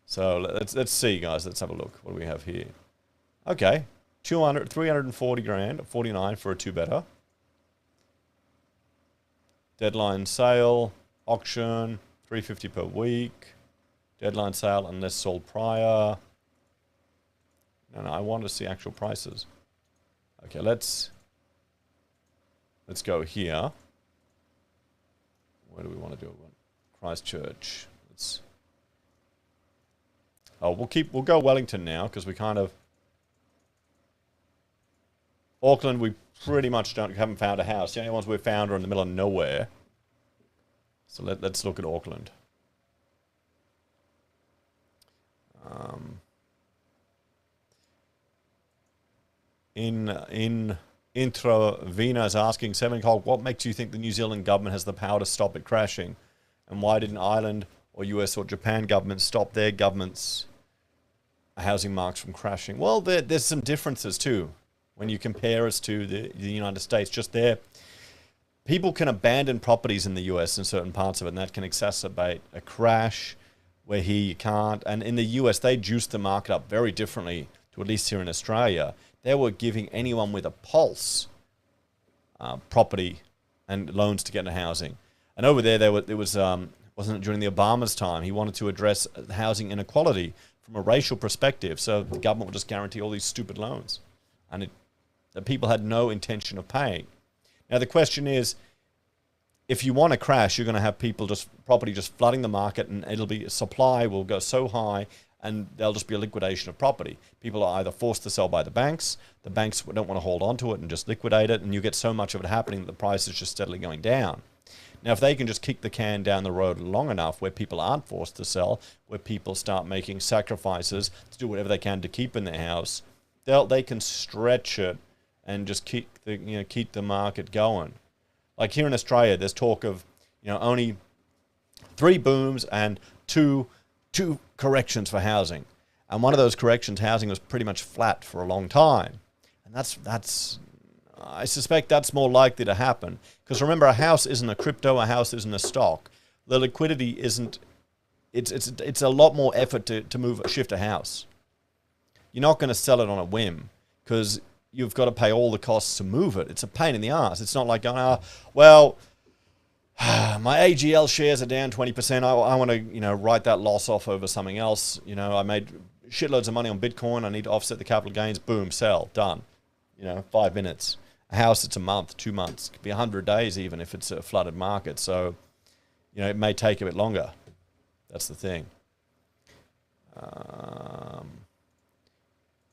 So let's see, guys. Let's have a look. What do we have here? Okay, 340 grand, 49 for a 2-bedder. Deadline sale, auction, 350 per week. Deadline sale unless sold prior. No, I want to see actual prices. Okay, let's go here. Where do we want to do it? Christchurch. We'll go Wellington now because we kind of Auckland. We pretty much haven't found a house. The only ones we've found are in the middle of nowhere. So let's look at Auckland. Intravena is asking, Seven Cog, what makes you think the New Zealand government has the power to stop it crashing? And why didn't Ireland or US or Japan governments stop their government's housing markets from crashing? Well, there's some differences too. When you compare us to the United States, just there, people can abandon properties in the US in certain parts of it, and that can exacerbate a crash where here you can't. And in the US, they juiced the market up very differently to at least here in Australia. They were giving anyone with a pulse property and loans to get into housing. And over there, wasn't it during the Obama's time? He wanted to address housing inequality from a racial perspective. So the government would just guarantee all these stupid loans. And the people had no intention of paying. Now, the question is, if you want to crash, you're going to have property just flooding the market, and supply will go so high, and there'll just be a liquidation of property. People are either forced to sell by the banks don't want to hold on to it and just liquidate it, and you get so much of it happening that the price is just steadily going down. Now, if they can just kick the can down the road long enough where people aren't forced to sell, where people start making sacrifices to do whatever they can to keep in their house, they can stretch it and just keep the market going. Like here in Australia, there's talk of only 3 booms and two corrections for housing, and one of those corrections, housing was pretty much flat for a long time, and that's I suspect that's more likely to happen because remember, a house isn't a crypto, a house isn't a stock. The liquidity isn't. It's a lot more effort to shift a house. You're not going to sell it on a whim because you've got to pay all the costs to move it. It's a pain in the ass. It's not like going, my AGL shares are down 20%. I want to, write that loss off over something else. I made shitloads of money on Bitcoin. I need to offset the capital gains. Boom, sell, done. 5 minutes. A house, it's a month, 2 months. It could be 100 days even if it's a flooded market. So, it may take a bit longer. That's the thing.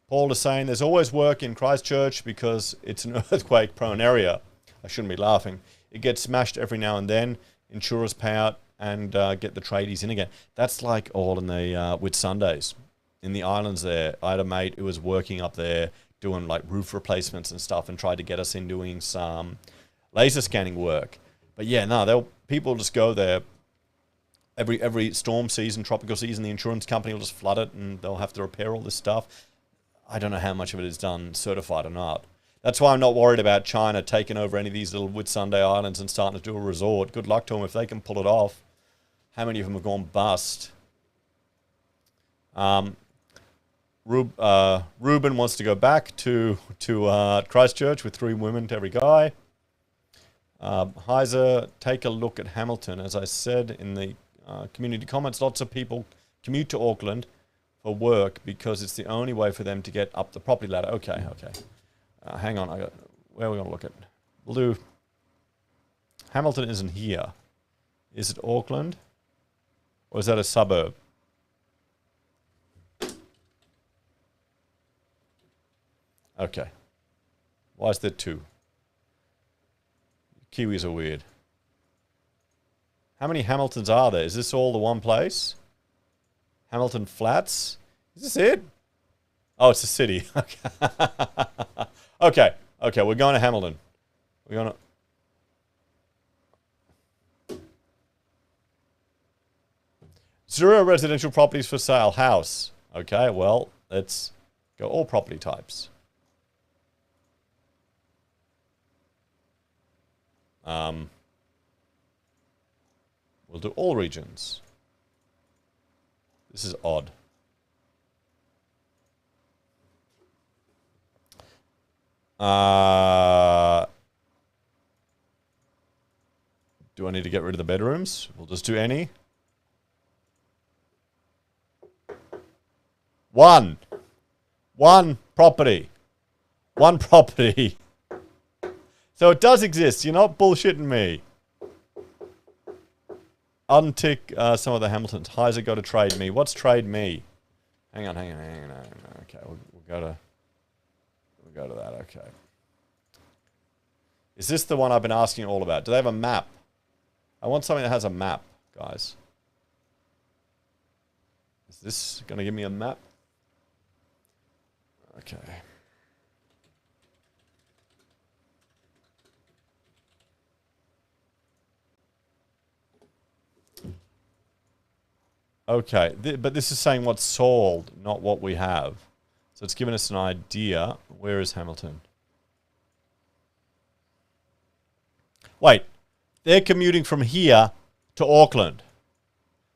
Paul is saying there's always work in Christchurch because it's an earthquake-prone area. I shouldn't be laughing. It gets smashed every now and then. Insurers pay out and get the tradies in again. That's like all in the Whitsundays. In the islands there, I had a mate who was working up there doing like roof replacements and stuff and tried to get us in doing some laser scanning work. But yeah, no, people just go there. Every storm season, tropical season, the insurance company will just flood it and they'll have to repair all this stuff. I don't know how much of it is done certified or not. That's why I'm not worried about China taking over any of these little Whitsunday islands and starting to do a resort. Good luck to them if they can pull it off. How many of them have gone bust? Ruben wants to go back to Christchurch with 3 women to every guy. Heise, take a look at Hamilton. As I said in the community comments, lots of people commute to Auckland for work because it's the only way for them to get up the property ladder. Okay. Hang on. Where are we going to look at? We'll do... Hamilton isn't here. Is it Auckland? Or is that a suburb? Okay. Why is there 2? Kiwis are weird. How many Hamiltons are there? Is this all the one place? Hamilton Flats? Is this it? Oh, it's a city. Okay. Okay, we're going to Hamilton. We're going to... 0 residential properties for sale. House. Okay, well, let's go all property types. We'll do all regions. This is odd. Do I need to get rid of the bedrooms? We'll just do any. One property. One property. So it does exist. You're not bullshitting me. Untick some of the Hamiltons. Heise got to trade me. What's trade me? Hang on. Okay, we'll go to that. Okay. Is this the one I've been asking all about? Do they have a map? I want something that has a map, guys. Is this going to give me a map? Okay. Okay, but this is saying what's sold, not what we have. So it's given us an idea. Where is Hamilton? Wait, they're commuting from here to Auckland.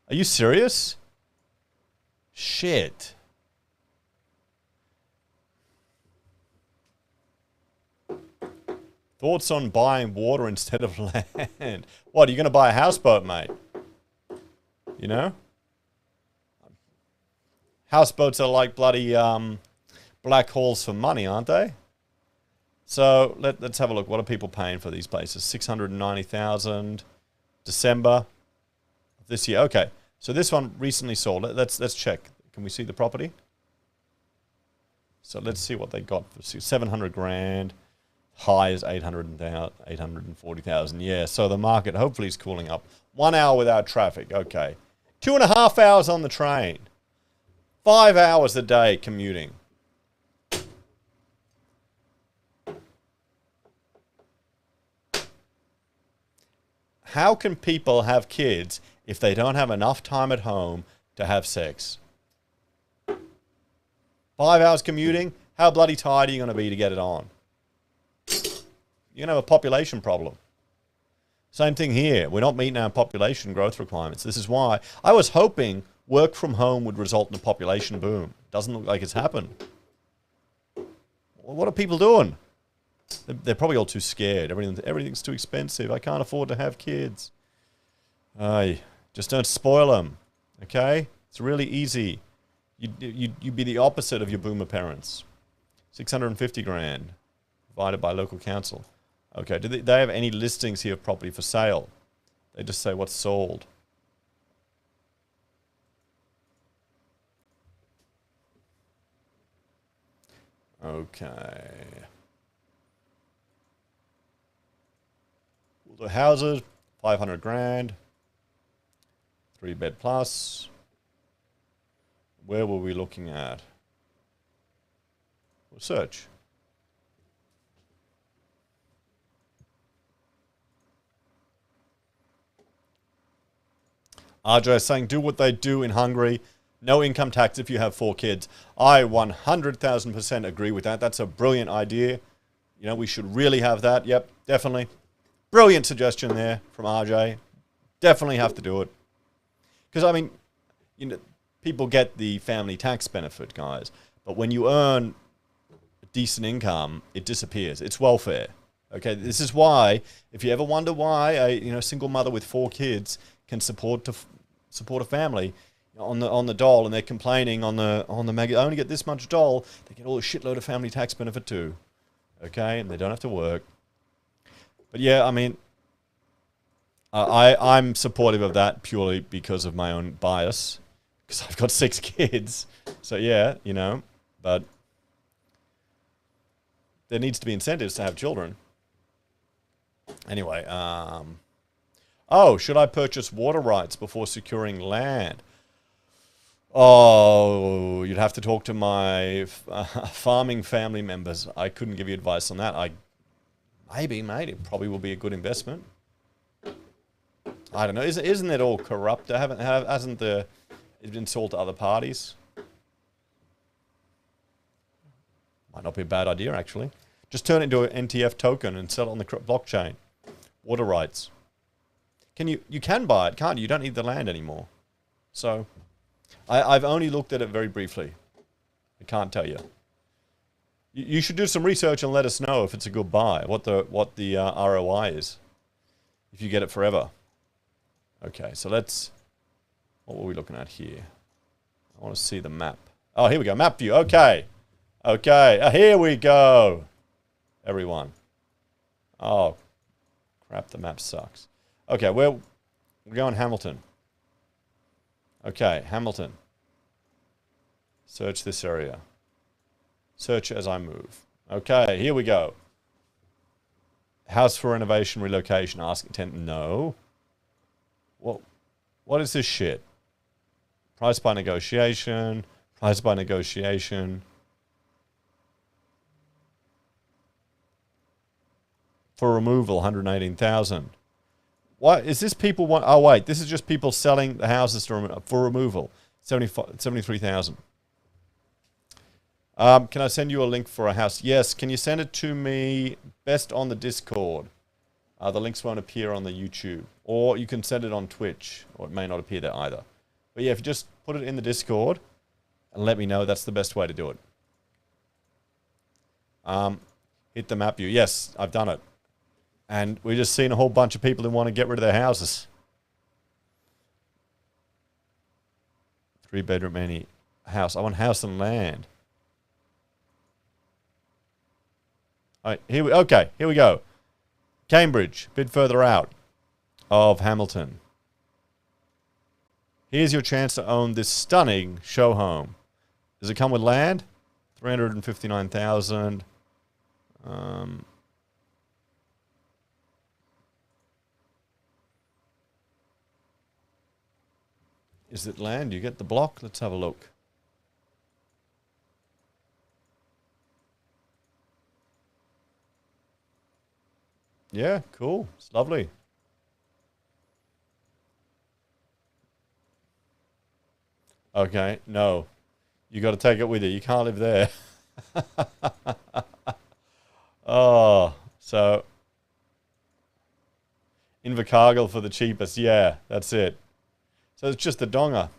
Are you serious? Shit. Thoughts on buying water instead of land? What, are you going to buy a houseboat, mate? You know? Houseboats are like bloody black holes for money, aren't they? So let's have a look. What are people paying for these places? 690,000 December of this year. Okay, so this one recently sold. Let's check. Can we see the property? So let's see what they got for 700 grand. High is 840,000. Yeah. So the market hopefully is cooling up. 1 hour without traffic. Okay. 2.5 hours on the train. 5 hours a day commuting. How can people have kids if they don't have enough time at home to have sex? 5 hours commuting? How bloody tired are you going to be to get it on? You're going to have a population problem. Same thing here. We're not meeting our population growth requirements. This is why I was hoping work from home would result in a population boom. Doesn't look like it's happened. What are people doing? They're probably all too scared. Everything's too expensive. I can't afford to have kids. Just don't spoil them. Okay? It's really easy. You'd be the opposite of your boomer parents. 650 grand divided by local council. Okay, do they have any listings here of property for sale? They just say what's sold. Okay. We'll do houses, 500 grand. 3-bed plus. Where were we looking at? We'll search. RJ is saying, do what they do in Hungary. No income tax if you have 4 kids. I 100,000% agree with that. That's a brilliant idea. You know, we should really have that. Yep, definitely. Brilliant suggestion there from RJ. Definitely have to do it. Because, I mean, you know, people get the family tax benefit, guys. But when you earn a decent income, it disappears. It's welfare. Okay, this is why, if you ever wonder why a single mother with 4 kids can support a family on the dole, and they're complaining on the mag, I only get this much dole, they get all a shitload of family tax benefit too. Okay, and they don't have to work. But yeah, I mean, I'm supportive of that purely because of my own bias, because I've got 6 kids. So yeah, you know, but there needs to be incentives to have children. Anyway, oh, should I purchase water rights before securing land? Oh, you'd have to talk to my farming family members. I couldn't give you advice on that. Maybe, mate, it probably will be a good investment. I don't know. Isn't it all corrupt? Hasn't it been sold to other parties? Might not be a bad idea, actually. Just turn it into an NTF token and sell it on the blockchain. Water rights. You can buy it, can't you? You don't need the land anymore. So, I've only looked at it very briefly. I can't tell you. You should do some research and let us know if it's a good buy. What the ROI is, if you get it forever. Okay, so what were we looking at here? I want to see the map. Oh, here we go. Map view. Okay. Okay. Here we go. Everyone. Oh, crap. The map sucks. Okay, we're going Hamilton. Okay, Hamilton. Search this area. Search as I move. Okay, here we go. House for renovation, relocation, ask intent. No. Well, what is this shit? Price by negotiation. Price by negotiation. For removal, 118,000. What is this? People want? Oh wait, this is just people selling the houses for removal. 73,000. Can I send you a link for a house? Yes. Can you send it to me? Best on the Discord. The links won't appear on the YouTube, or you can send it on Twitch, or it may not appear there either. But yeah, if you just put it in the Discord and let me know, that's the best way to do it. Hit the map view. Yes, I've done it. And we've just seen a whole bunch of people who want to get rid of their houses. 3-bedroom any house. I want house and land. All right, okay, here we go. Cambridge, a bit further out of Hamilton. Here's your chance to own this stunning show home. Does it come with land? 359,000. Is it land? You get the block? Let's have a look. Yeah, cool. It's lovely. Okay, no. You got to take it with you. You can't live there. Oh, so Invercargill for the cheapest. Yeah, that's it. So it's just the donga,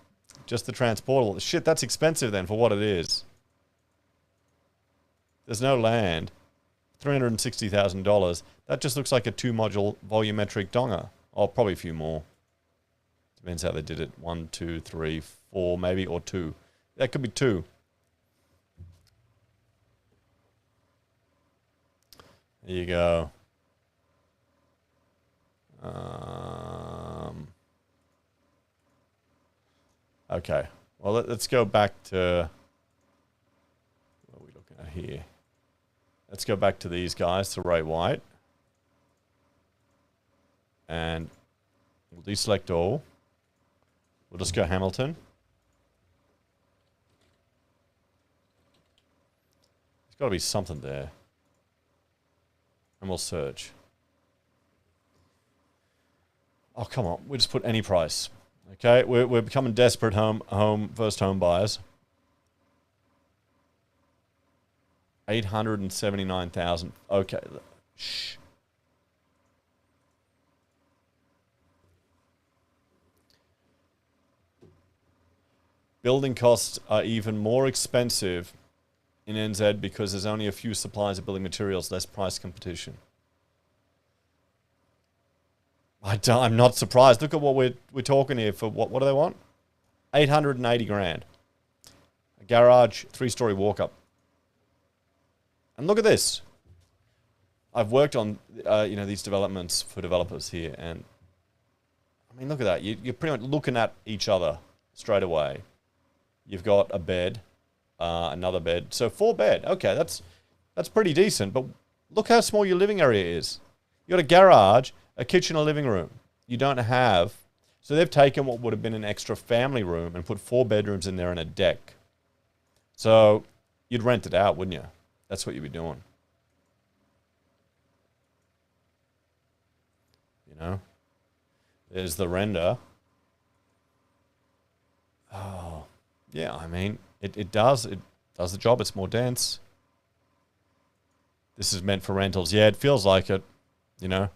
just the transportable. Shit, that's expensive then for what it is. There's no land. $360,000. That just looks like a 2-module volumetric donga. Oh, probably a few more. Depends how they did it. 1, 2, 3, 4 maybe, or 2. That could be 2. There you go. Okay. Well, let's go back to... What are we looking at here? Let's go back to these guys, to Ray White. And we'll deselect all. We'll just go Hamilton. There's got to be something there. And we'll search. Oh, come on. We'll just put any price. Okay, we're becoming desperate first home buyers. 879,000. Okay. Shh. Building costs are even more expensive in NZ because there's only a few suppliers of building materials, less price competition. I'm not surprised. Look at what we're talking here for. What do they want? 880 grand. A garage, 3-story walk-up. And look at this. I've worked on these developments for developers here, and I mean, look at that. You're pretty much looking at each other straight away. You've got a bed, another bed. So 4 bed. Okay, that's pretty decent. But look how small your living area is. You got a garage, a kitchen, a living room. You don't have. So they've taken what would have been an extra family room and put 4 bedrooms in there and a deck. So you'd rent it out, wouldn't you? That's what you'd be doing. You know? There's the render. Oh, yeah, I mean, it does the job. It's more dense. This is meant for rentals. Yeah, it feels like it, you know.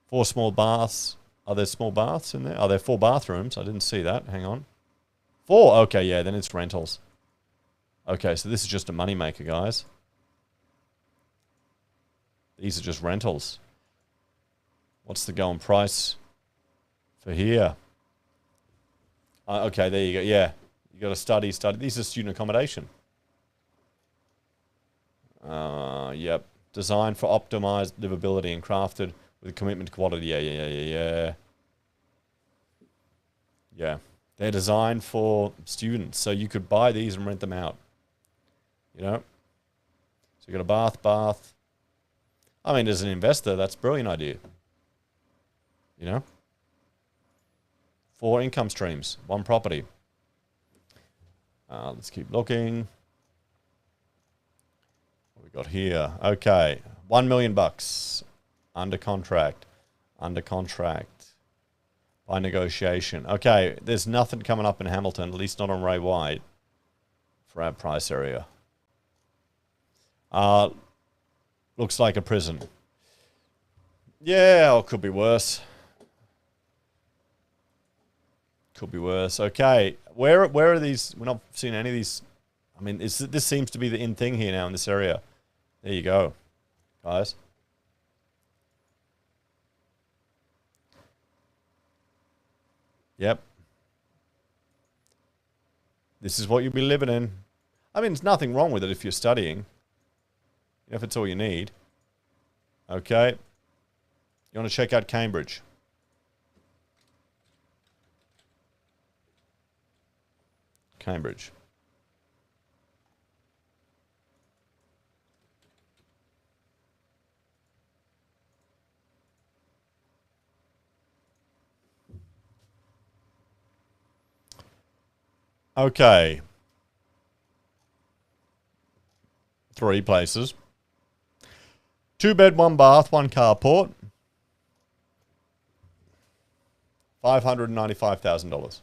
4 small baths. Are there small baths in there? Are there 4 bathrooms? I didn't see that. Hang on. 4? Okay, yeah, then it's rentals. Okay, so this is just a moneymaker, guys. These are just rentals. What's the going price for here? Okay, there you go. Yeah, you got to study. These are student accommodation. Yep. Designed for optimized livability and crafted with a commitment to quality. Yeah. They're designed for students, so you could buy these and rent them out. You know? So you got a bath. I mean, as an investor, that's a brilliant idea. You know? 4 income streams, 1 property. Let's keep looking. What we got here? Okay, $1 million under contract. By negotiation. Okay, there's nothing coming up in Hamilton, at least not on Ray White, for our price area. Looks like a prison. Yeah, it could be worse. Could be worse. Okay, where are these? We're not seeing any of these. I mean, this seems to be the in thing here now in this area. There you go, guys. Yep. This is what you'll be living in. I mean, there's nothing wrong with it if you're studying. If it's all you need. Okay. You want to check out Cambridge. Cambridge. Okay. 3 places. 2 bed, 1 bath, 1 carport. $595,000.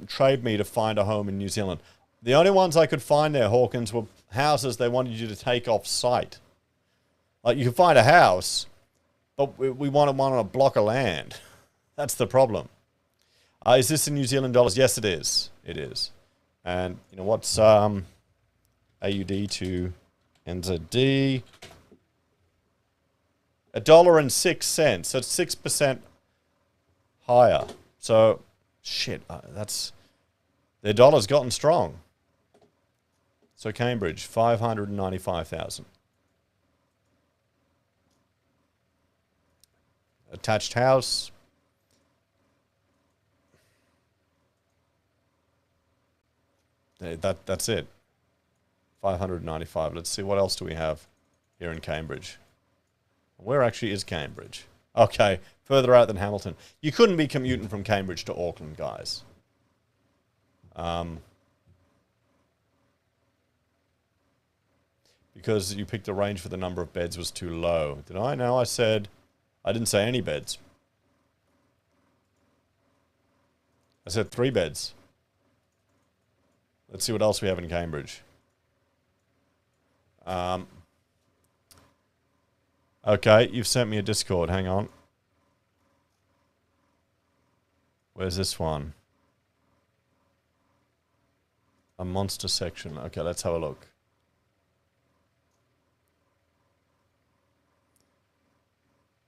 Trade me to find a home in New Zealand. The only ones I could find there, Hawkins, were houses they wanted you to take off site. Like, you could find a house, but we wanted one on a block of land. That's the problem. Is this in New Zealand dollars? Yes, it is. It is. And, you know, what's AUD to NZD? $1.06. So it's 6% higher. So, shit, their dollar's gotten strong. So Cambridge, 595,000. Attached house. That's it. 595. Let's see, what else do we have here in Cambridge? Where actually is Cambridge? Okay, further out than Hamilton. You couldn't be commuting from Cambridge to Auckland, guys. Because you picked a range for the number of beds was too low. Did I? No, I didn't say any beds. I said 3 beds. Let's see what else we have in Cambridge. Okay, you've sent me a Discord. Hang on. Where's this one? A monster section. Okay, let's have a look.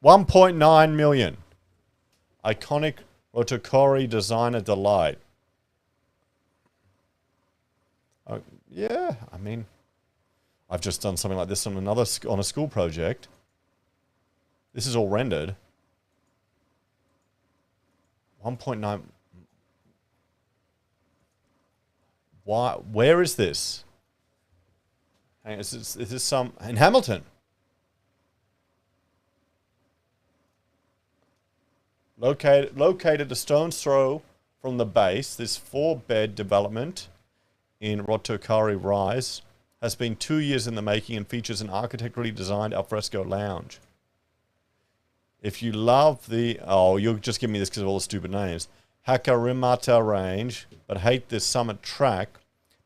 $1.9 million. Iconic Rotokori designer delight. Oh, yeah, I mean, I've just done something like this on a school project. This is all rendered. 1.9. Why? Where is this? Hang on, is this some in Hamilton? Located a stone's throw from the base, this 4-bed development in Rotokari Rise has been 2 years in the making and features an architecturally designed alfresco lounge. If you love the... Oh, you'll just give me this because of all the stupid names. Hakarimata Range, but hate this summit track,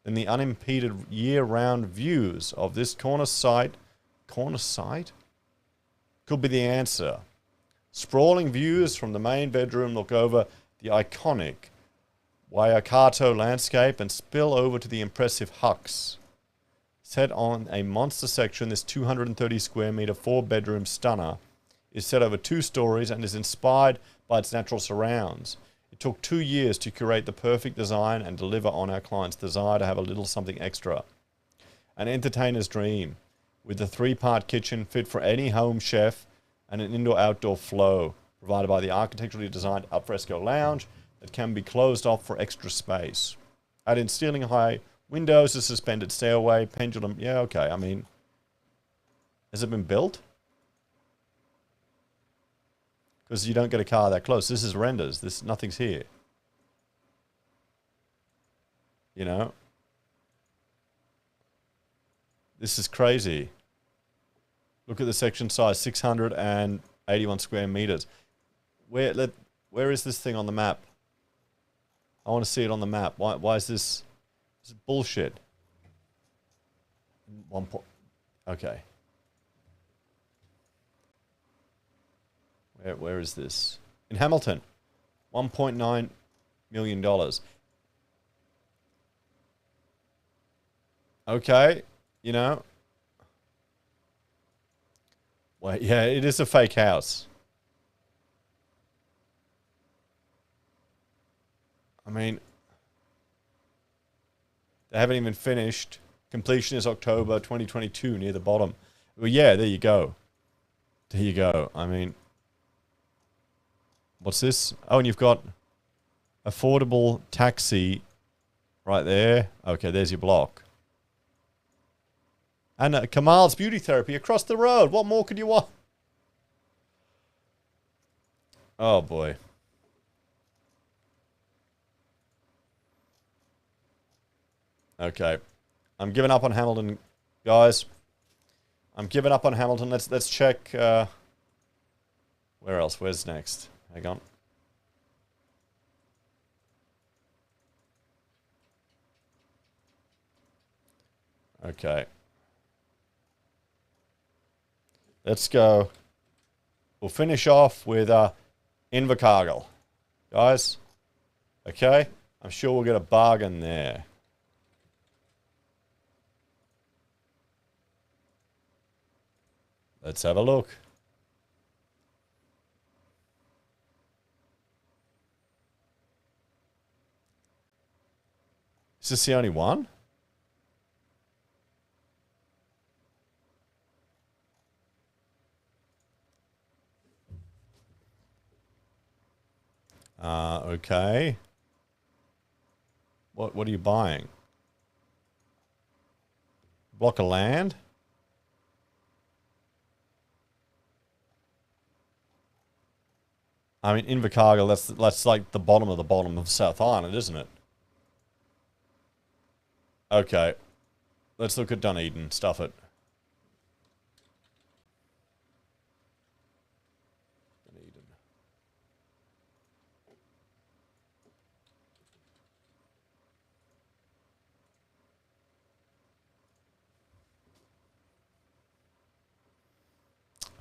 then the unimpeded year-round views of this corner site... Corner site? Could be the answer. Sprawling views from the main bedroom look over the iconic Waikato landscape and spill over to the impressive Hucks. Set on a monster section, this 230 square meter 4-bedroom stunner is set over 2 stories and is inspired by its natural surrounds. It took 2 years to curate the perfect design and deliver on our client's desire to have a little something extra. An entertainer's dream, with a 3-part kitchen fit for any home chef and an indoor-outdoor flow, provided by the architecturally designed alfresco lounge that can be closed off for extra space. Add in ceiling high windows, a suspended stairway, pendulum. Yeah, okay. I mean, has it been built? Because you don't get a car that close. This is renders. Nothing's here. You know? This is crazy. Look at the section size, 681 square meters. Where is this thing on the map? I want to see it on the map. Why is this? This is bullshit. Okay. Where is this? In Hamilton. $1.9 million. Okay, you know. Well, yeah, it is a fake house. I mean, they haven't even finished. Completion is October 2022 near the bottom. Well, yeah, there you go. There you go. I mean, what's this? Oh, and you've got affordable taxi right there. Okay, there's your block. And Kamal's Beauty Therapy across the road. What more could you want? Oh, boy. Okay. I'm giving up on Hamilton, guys. I'm giving up on Hamilton. Let's check. Where else? Where's next? Hang on. Okay. Let's go. We'll finish off with Invercargill. Guys. Okay. I'm sure we'll get a bargain there. Let's have a look. Is this the only one? Okay. What are you buying? Block of land. I mean, Invercargill, that's like the bottom of South Island, isn't it? Okay. Let's look at Dunedin. Stuff it. Dunedin.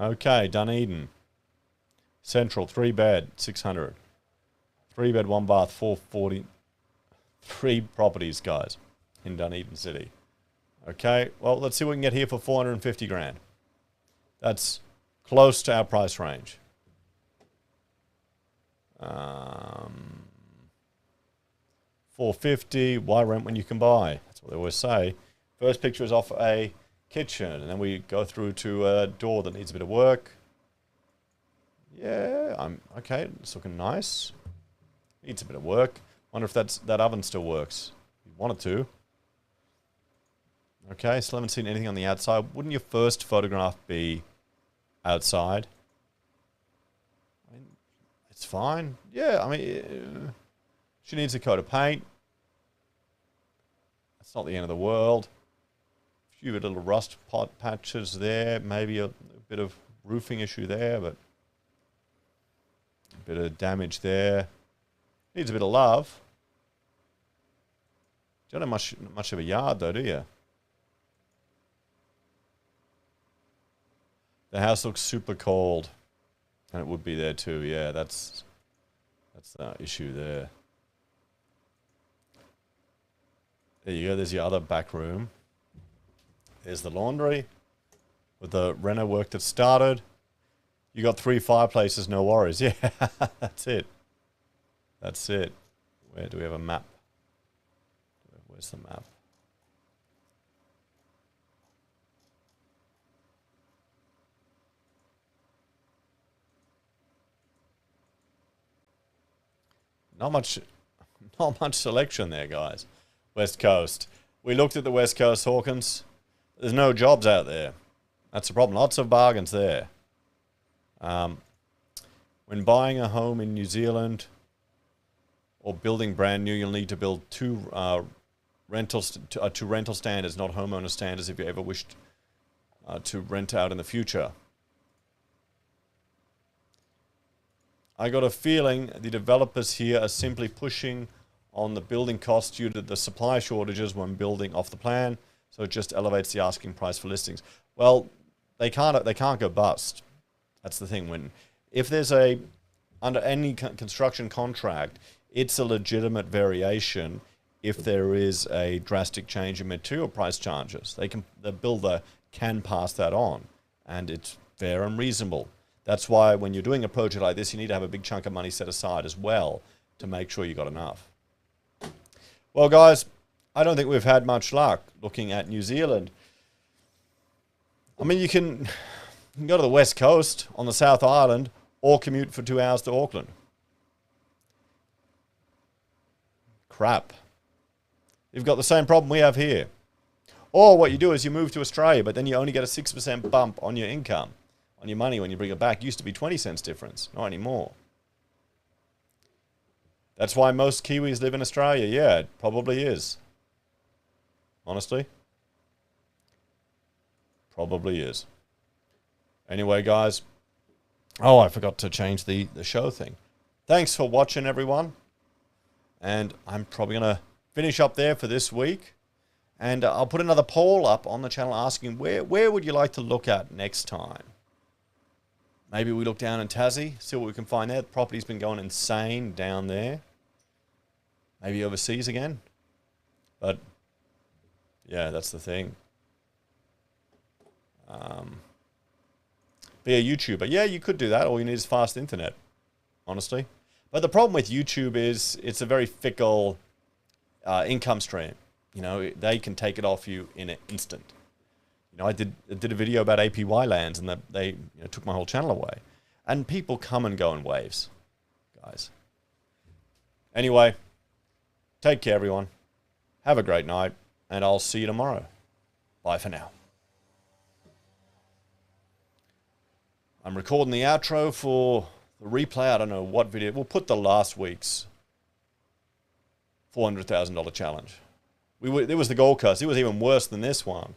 Okay, Dunedin. Central, 3 bed, 600. 3 bed, 1 bath, 440. 3 properties, guys, in Dunedin City. Okay, well, let's see what we can get here for 450 grand. That's close to our price range. 450, why rent when you can buy? That's what they always say. First picture is off a kitchen, and then we go through to a door that needs a bit of work. Yeah, okay, it's looking nice. Needs a bit of work. Wonder if that oven still works. You want it to. Okay, still haven't seen anything on the outside. Wouldn't your first photograph be outside? I mean, it's fine. Yeah, I mean, she needs a coat of paint. That's not the end of the world. A few little rust pot patches there. Maybe a bit of roofing issue there, but a bit of damage there. Needs a bit of love. You don't have much of a yard though, do you? The house looks super cold, and it would be there too. Yeah, that's the issue there. There you go. There's your other back room. There's the laundry with the reno work that started. You got 3 fireplaces, no worries. Yeah, that's it. That's it. Where do we have a map? Where's the map? Not much selection there, guys. West Coast. We looked at the West Coast, Hawkins. There's no jobs out there. That's the problem. Lots of bargains there. When buying a home in New Zealand or building brand new, you'll need to build to rental standards, not homeowner standards, if you ever wished to rent out in the future. I got a feeling the developers here are simply pushing on the building costs due to the supply shortages when building off the plan, so it just elevates the asking price for listings. Well, they can't go bust. That's the thing. If there's under any construction contract, it's a legitimate variation if there is a drastic change in material price charges. The builder can pass that on, and it's fair and reasonable. That's why when you're doing a project like this, you need to have a big chunk of money set aside as well to make sure you got enough. Well, guys, I don't think we've had much luck looking at New Zealand. I mean, you can go to the West Coast on the South Island or commute for 2 hours to Auckland. Crap. You've got the same problem we have here. Or what you do is you move to Australia, but then you only get a 6% bump on your income. On your money when you bring it back. It used to be 20 cents difference, not anymore. That's why most Kiwis live in Australia. Yeah, it probably is. Honestly. Probably is. Anyway, guys. Oh, I forgot to change the show thing. Thanks for watching, everyone. And I'm probably going to finish up there for this week. And I'll put another poll up on the channel asking where would you like to look at next time? Maybe we look down in Tassie, see what we can find there. The property's been going insane down there. Maybe overseas again. But, yeah, that's the thing. Be a YouTuber. Yeah, you could do that. All you need is fast internet, honestly. But the problem with YouTube is it's a very fickle income stream. You know, they can take it off you in an instant. You know, I did a video about APY lands, and they took my whole channel away. And people come and go in waves, guys. Anyway, take care, everyone. Have a great night, and I'll see you tomorrow. Bye. Bye for now. I'm recording the outro for the replay. I don't know what video. We'll put the last week's $400,000 challenge. There was the Gold Coast. It was even worse than this one.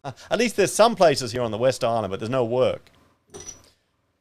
At least there's some places here on the West Island, but there's no work.